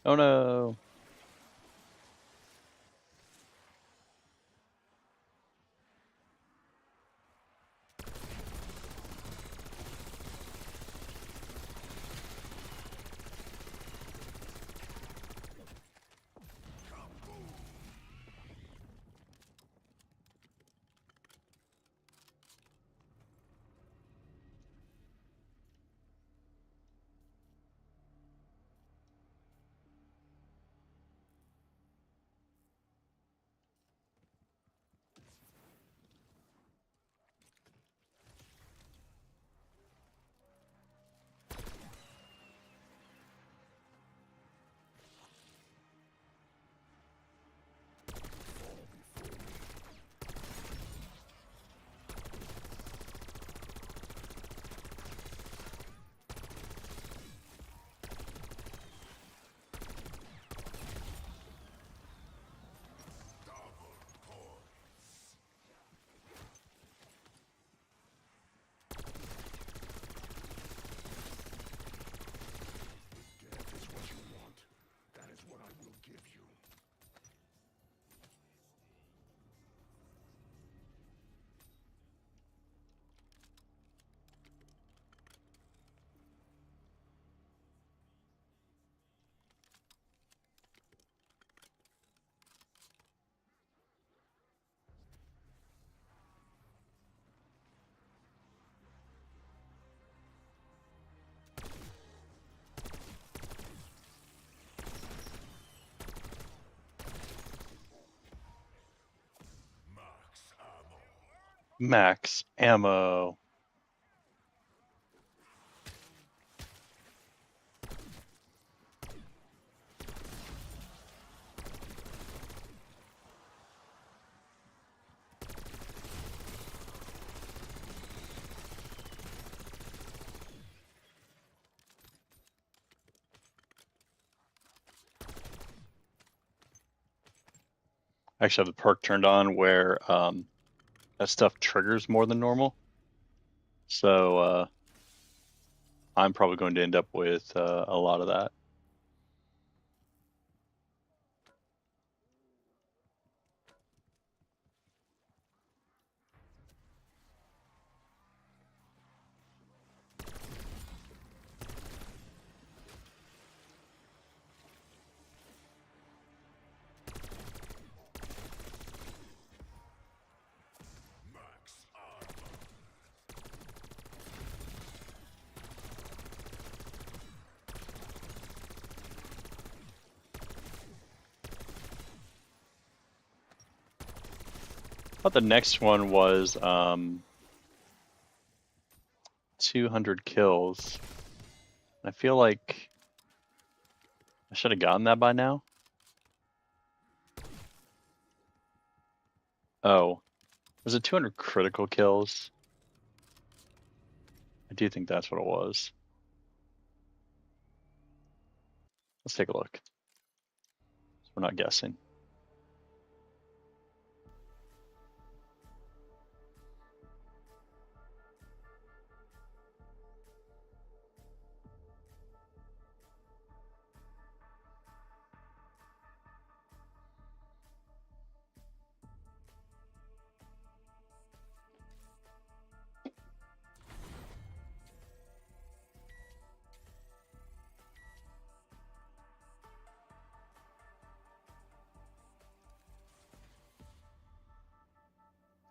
Oh no. Max ammo. I actually have the perk turned on where that stuff triggers more than normal. So I'm probably going to end up with a lot of that. thought the next one was 200 kills. I feel like I should have gotten that by now. Oh, was it 200 critical kills? I do think that's what it was. Let's take a look. We're not guessing.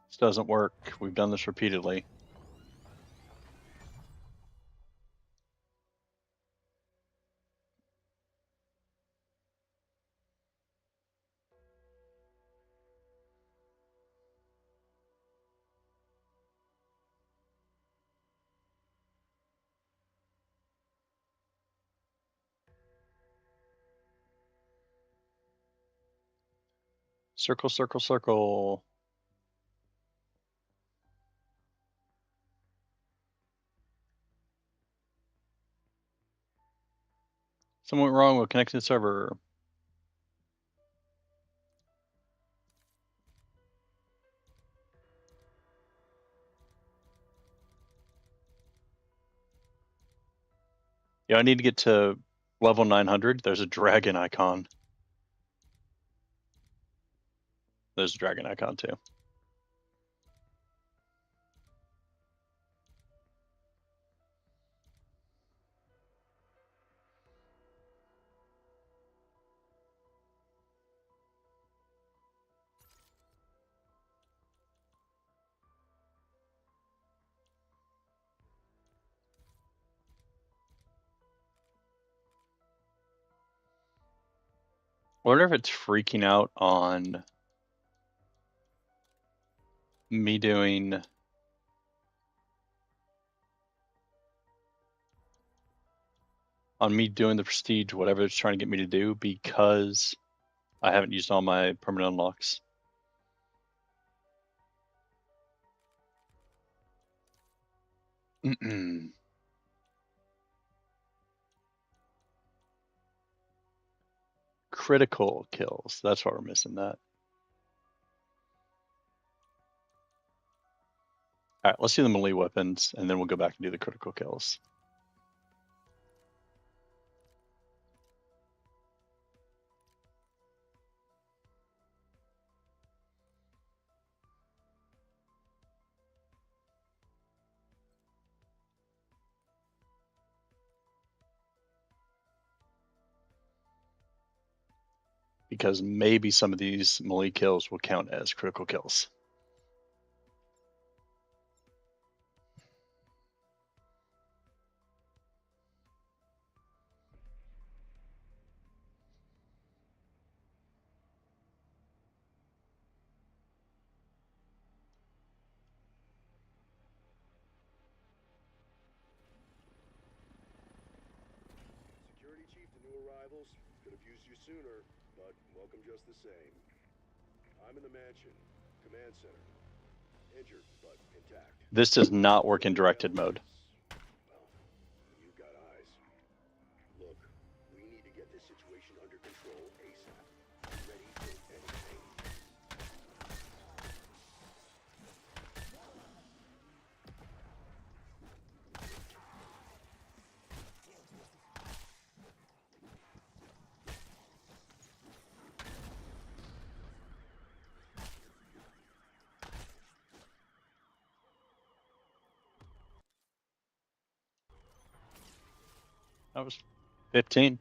This doesn't work. We've done this repeatedly. Circle, circle, circle. Something went wrong with connecting the server. Yeah, I need to get to level 900. There's a dragon icon. There's a dragon icon too. I wonder if it's freaking out on me doing the prestige, whatever it's trying to get me to do, because I haven't used all my permanent unlocks. Critical kills. That's why we're missing that. All right, let's do the melee weapons, and then we'll go back and do the critical kills. Because maybe some of these melee kills will count as critical kills. Security Chief to new arrivals. Could have used you sooner, but welcome just the same. I'm in the mansion, command center. Injured, but intact. This does not work in directed mode. You got eyes. Look, we need to get this situation under control ASAP. Ready for anything. That was 15.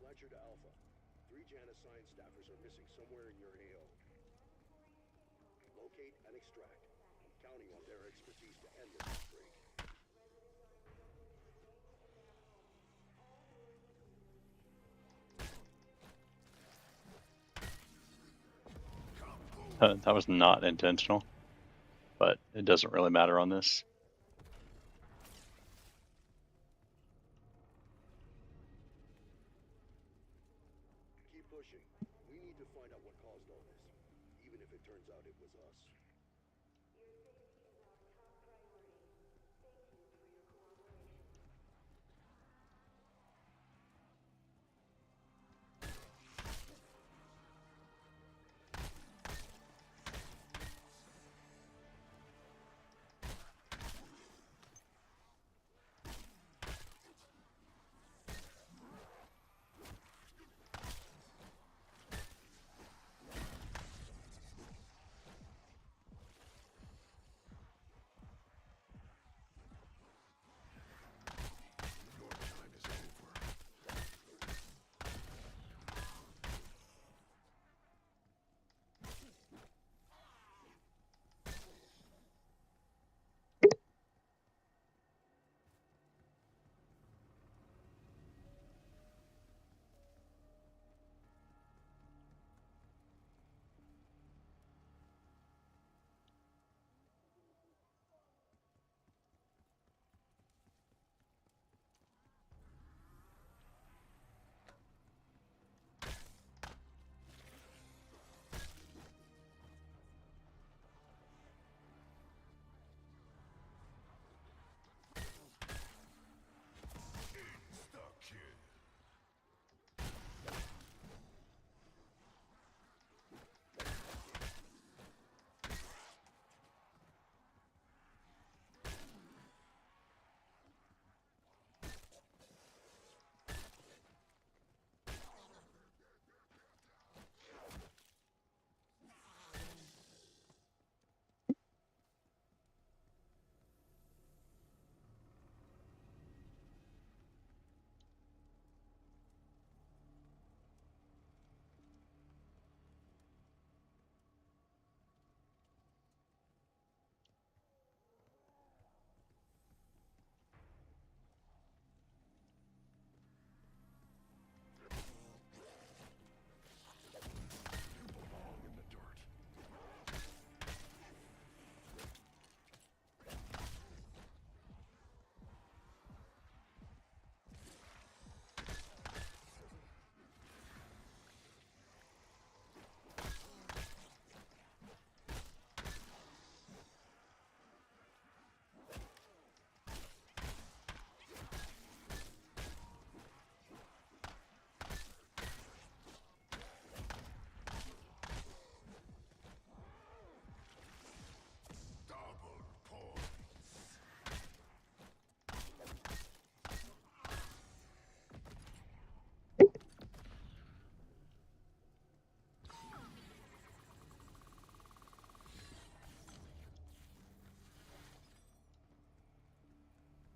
Fletcher to Alpha. 3 Janus science staffers are missing somewhere in your AO. Locate and extract. I'm counting on their expertise to end this outbreak. That was not intentional, but it doesn't really matter on this. Keep pushing. We need to find out what caused all this, even if it turns out it was us.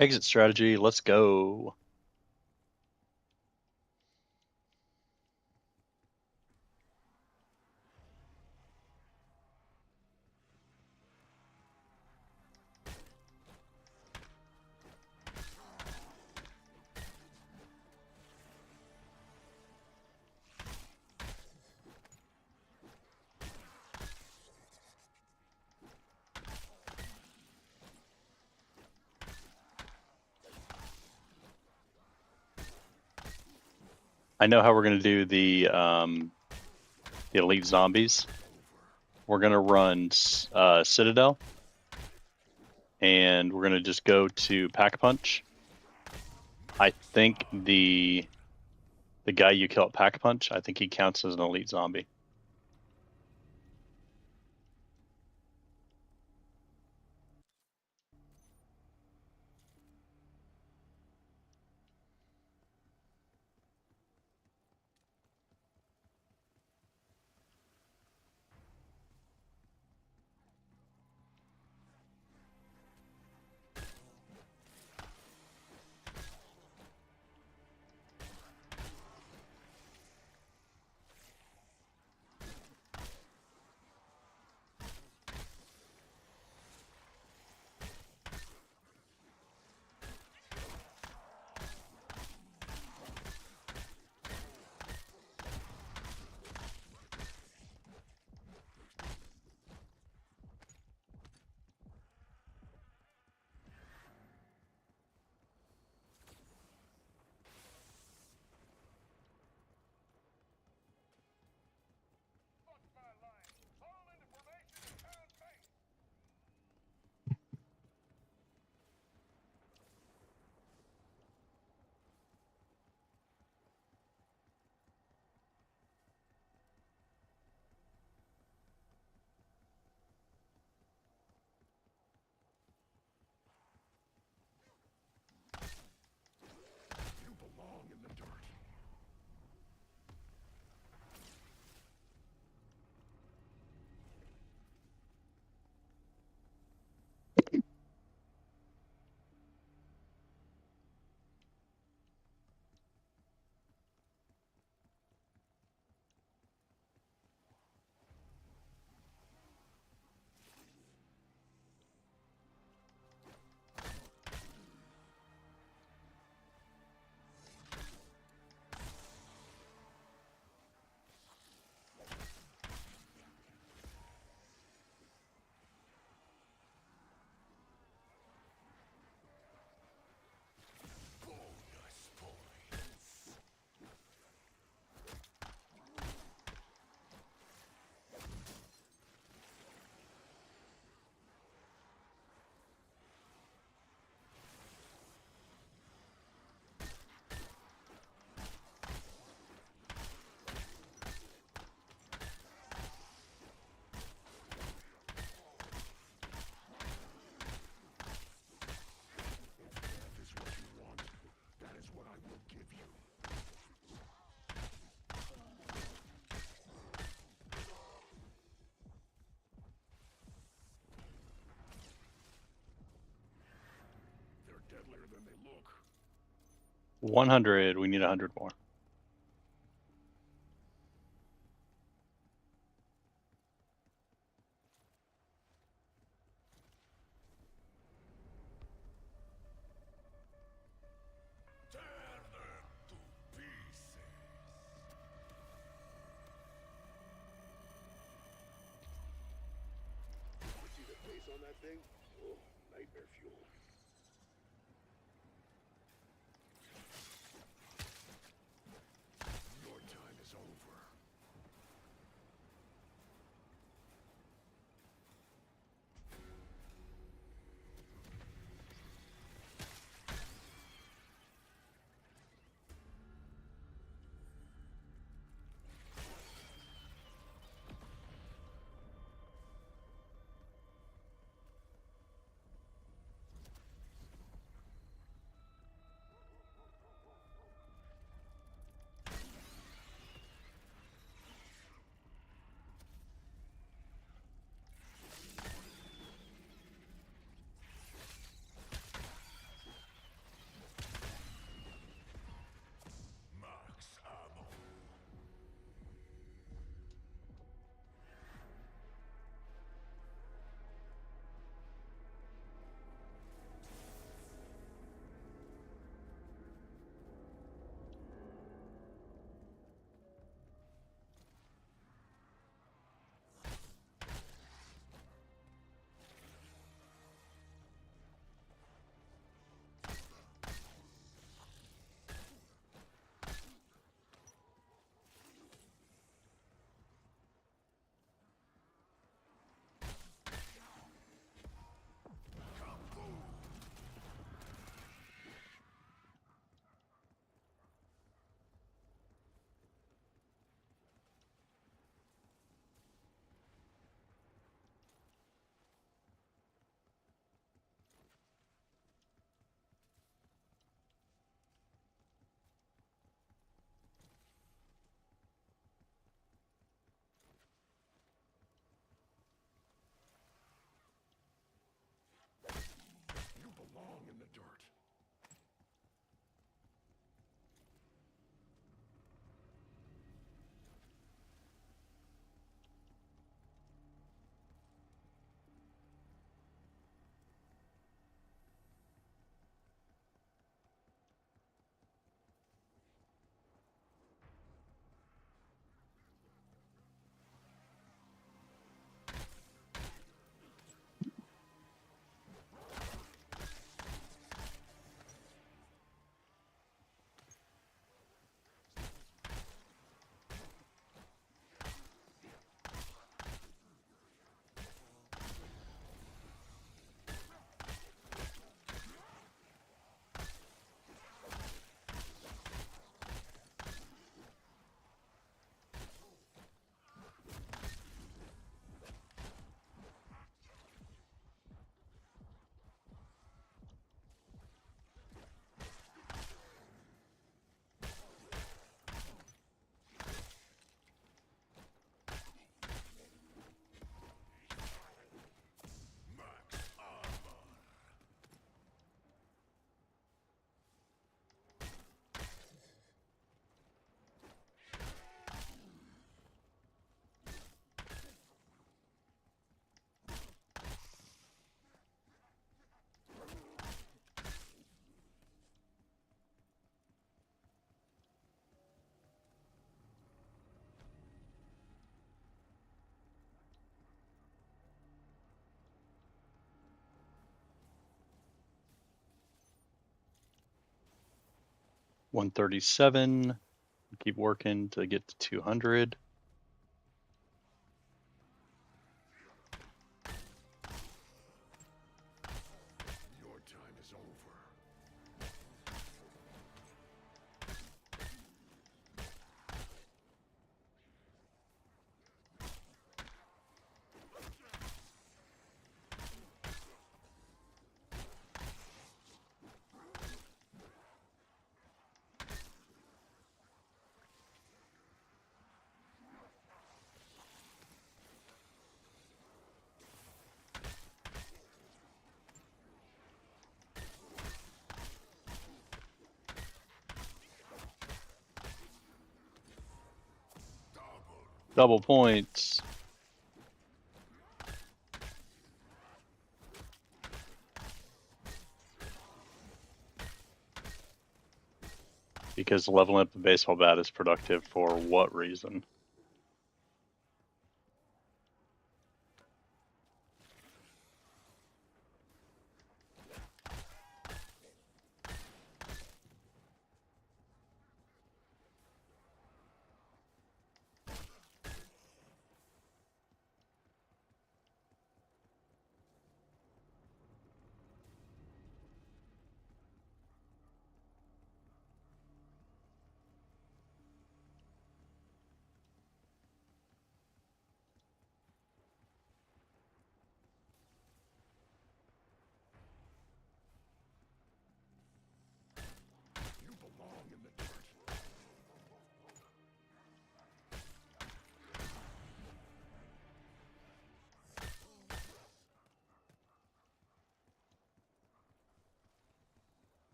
Exit strategy, let's go. I know how we're going to do the elite zombies. We're going to run Citadel, and we're going to just go to Pack Punch. I think the guy you kill at Pack Punch, I think he counts as an elite zombie. 100. We need 100 more. See the face on that thing? Oh, nightmare fuel. Your time is over. You belong in the dirt. $137. Keep working to get to 200. Your time is over. Double points. Because leveling up the baseball bat is productive for what reason? You belong in the dirt.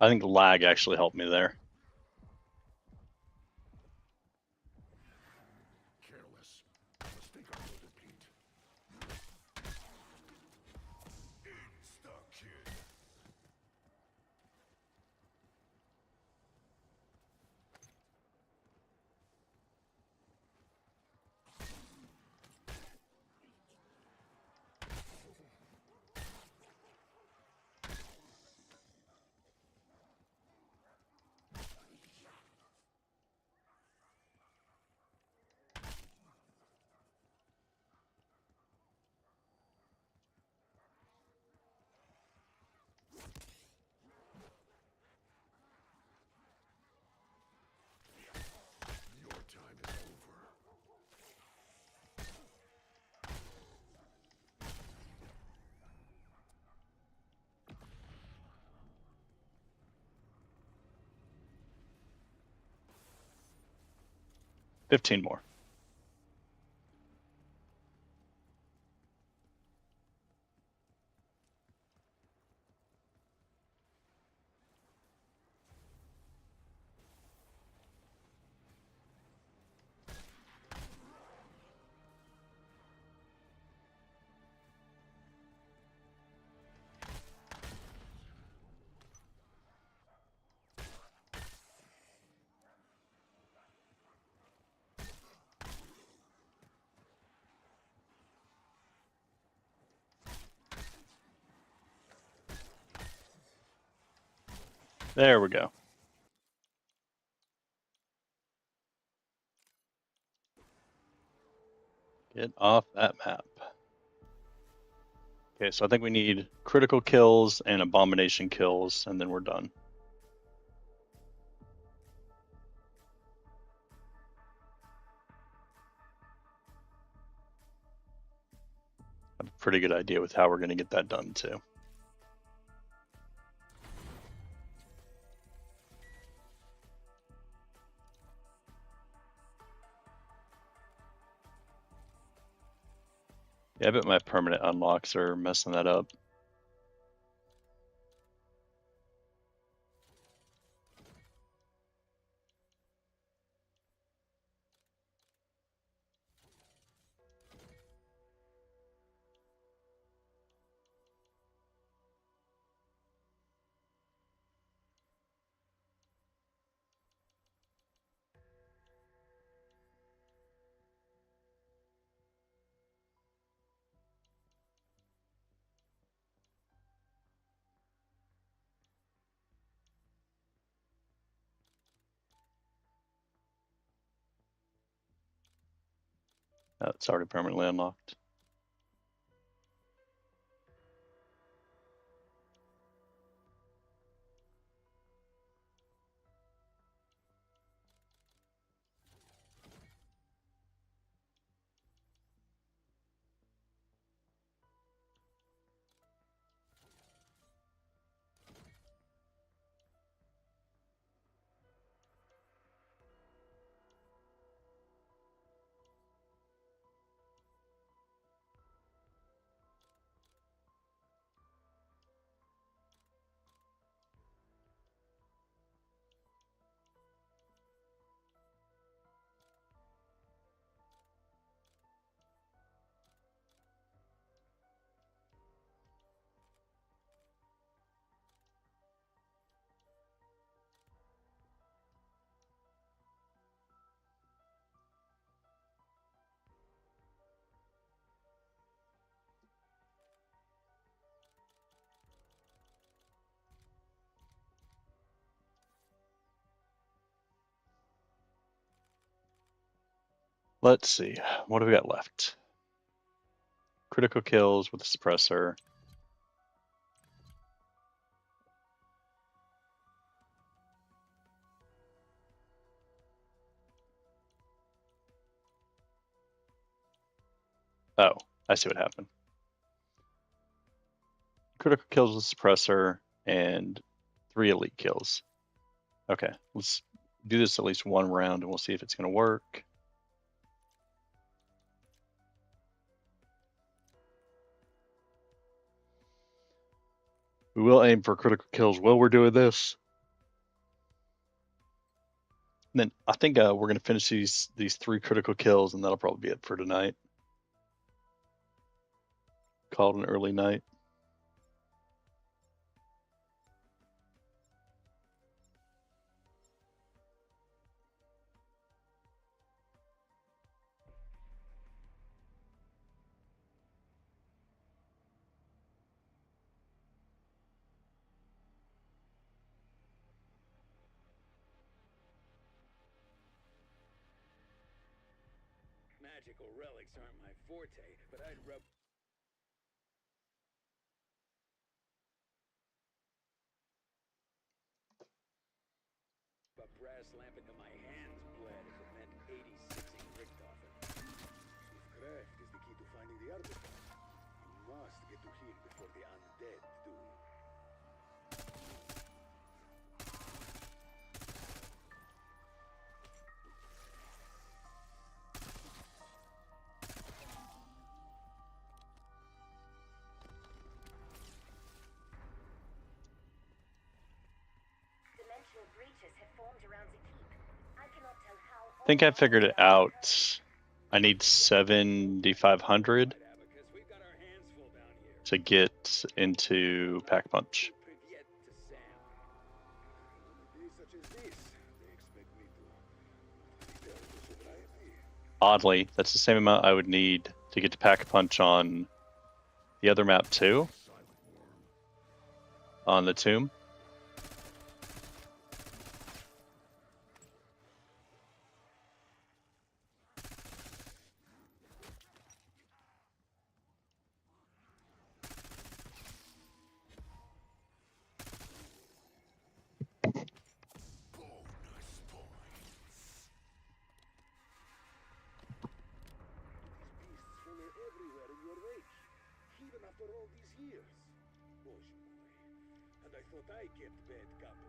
I think lag actually helped me there. Careless. Mistake I will repeat. Insta-kill. Your time is over. 15 more. There we go. Get off that map. Okay, so I think we need critical kills and abomination kills, and then we're done. I have a pretty good idea with how we're going to get that done too. Yeah, I bet my permanent unlocks are messing that up. It's already permanently unlocked. Let's see. What do we got left? Critical kills with the suppressor. Oh, I see what happened. Critical kills with suppressor and 3 elite kills. Okay, let's do this at least one round and we'll see if it's going to work. We will aim for critical kills while we're doing this. And then I think we're going to finish these 3 critical kills and that'll probably be it for tonight. Call it an early night. Magical relics aren't my forte, but I'd rub a brass lamp into my hands bled if it meant 86ing Richthofen. If craft is the key to finding the Arbiter, you must get to him before the undead do. Dimensional breaches have formed around the keep. I cannot tell how. I think I figured it out. I need 7,500 to get into Pack Punch. Oddly, that's the same amount I would need to get to Pack Punch on the other map too. On the tomb. Even after all these years. Bozhe moj. And I thought I kept bad company.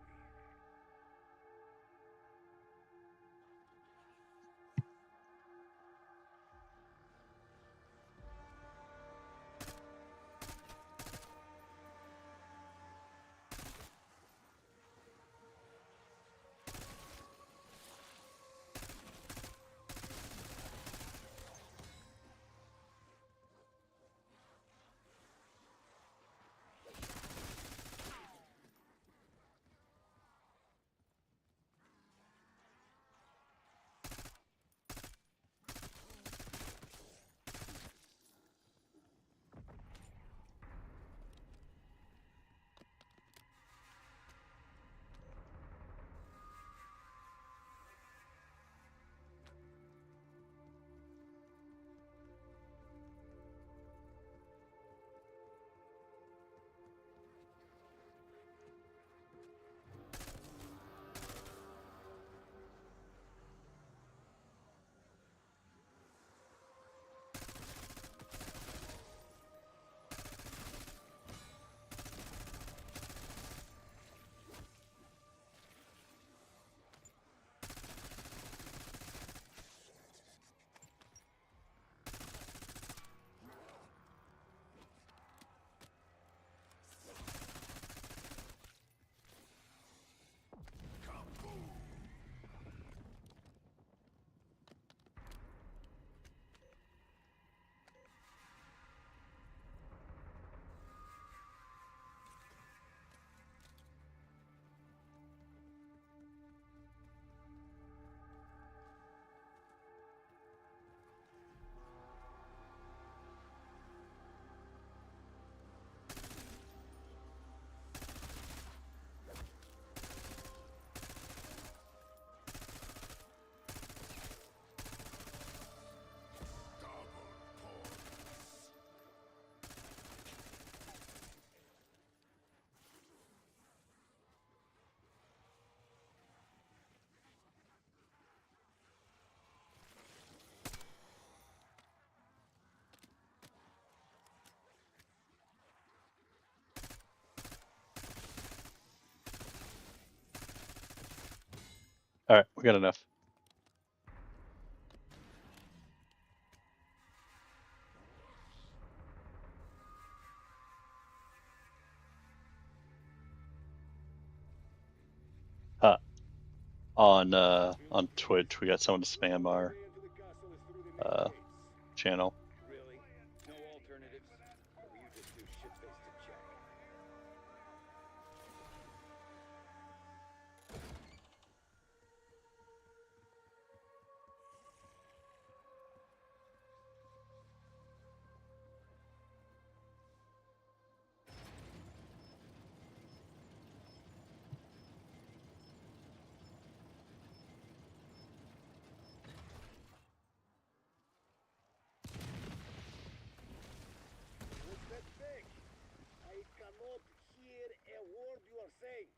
All right, we got enough. On Twitch, we got someone to spam our channel. Really? No alternatives? Or will you just do shit-faced to check? What's that thing? I cannot hear a word you are saying.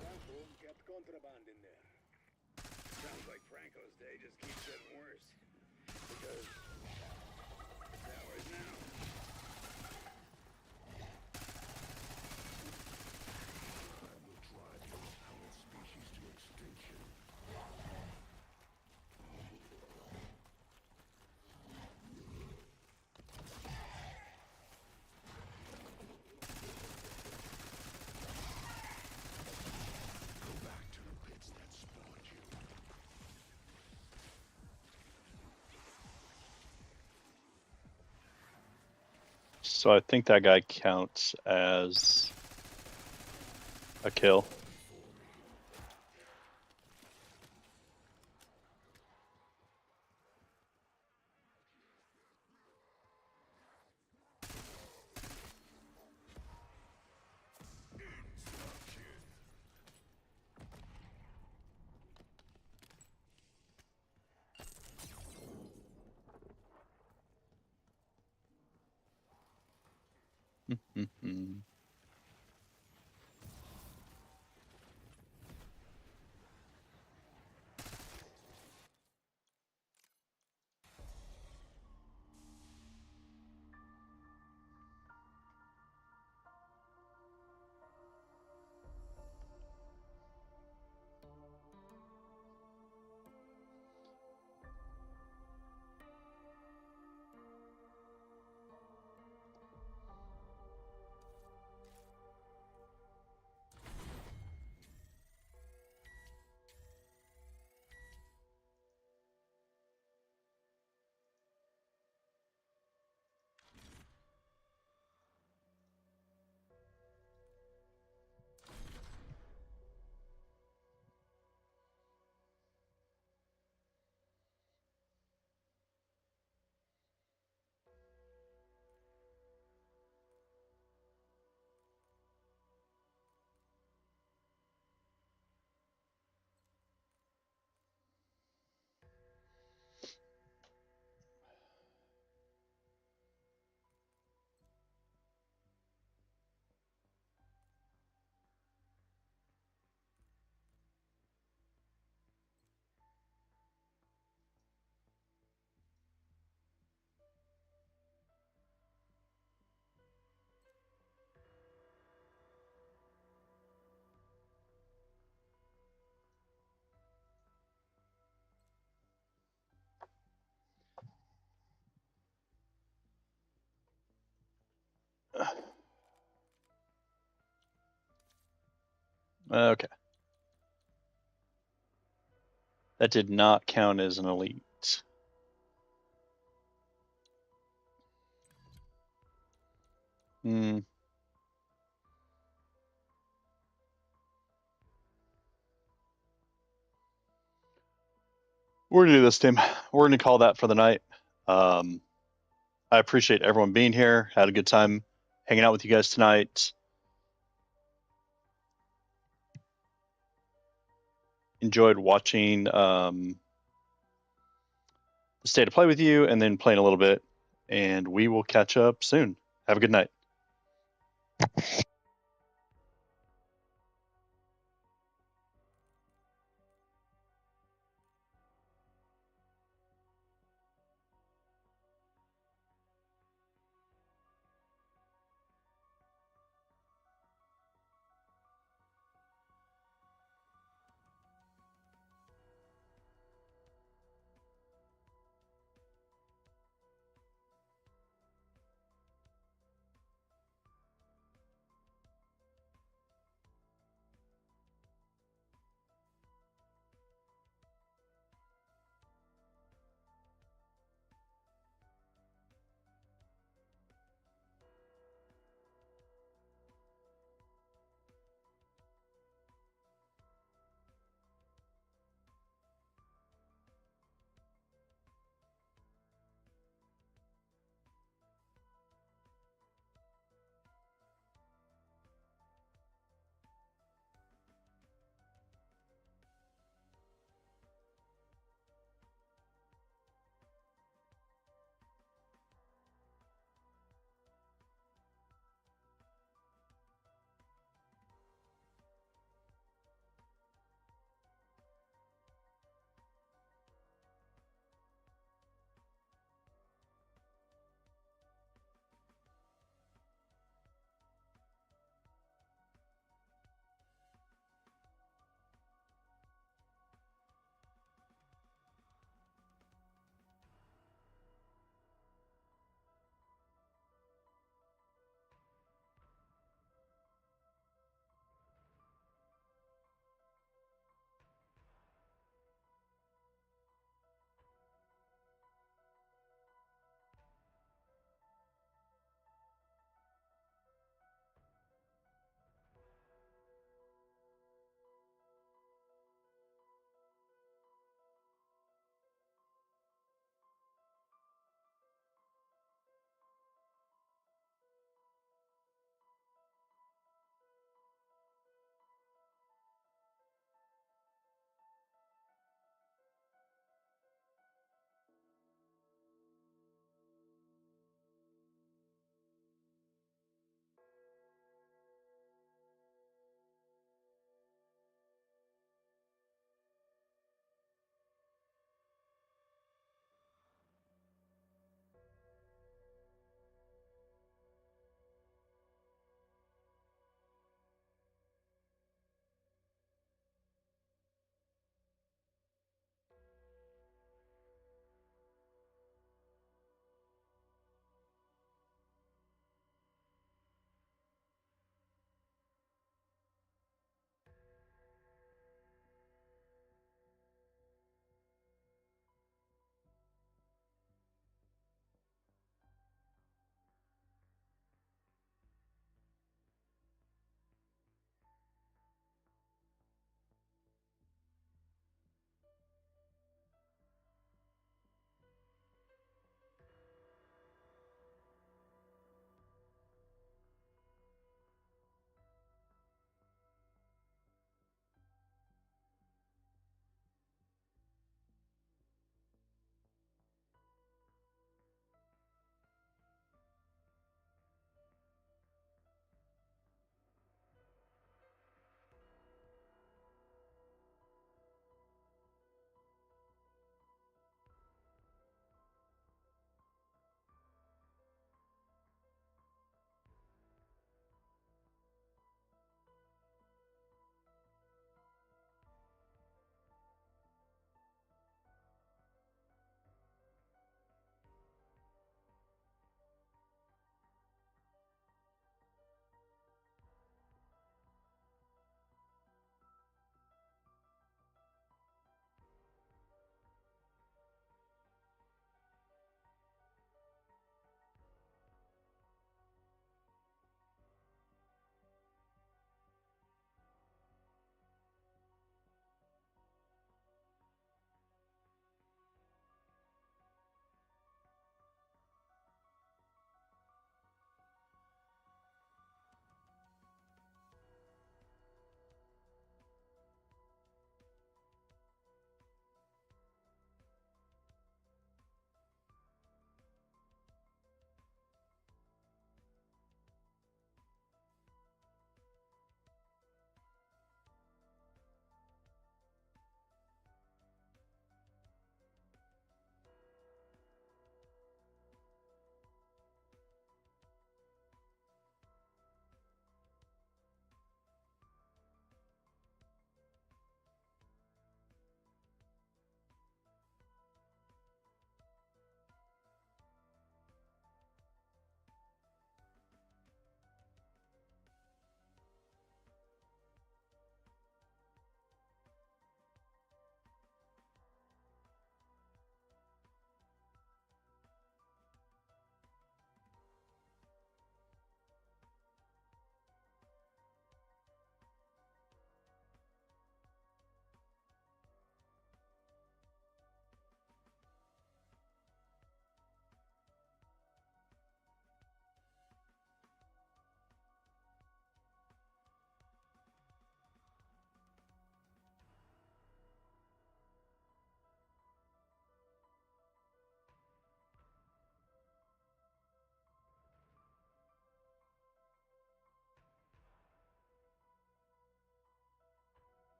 Franco kept contraband in there. Sounds like Franco's day just keeps getting worse. Because it's ours now. I will drive your whole species to extinction. Go back to the pits that spawned you. So I think that guy counts as a kill. Okay. That did not count as an elite. Hmm. We're gonna do this, Tim. We're gonna call that for the night. I appreciate everyone being here. Had a good time hanging out with you guys tonight. Enjoyed watching the State of Play with you and then playing a little bit. And we will catch up soon. Have a good night.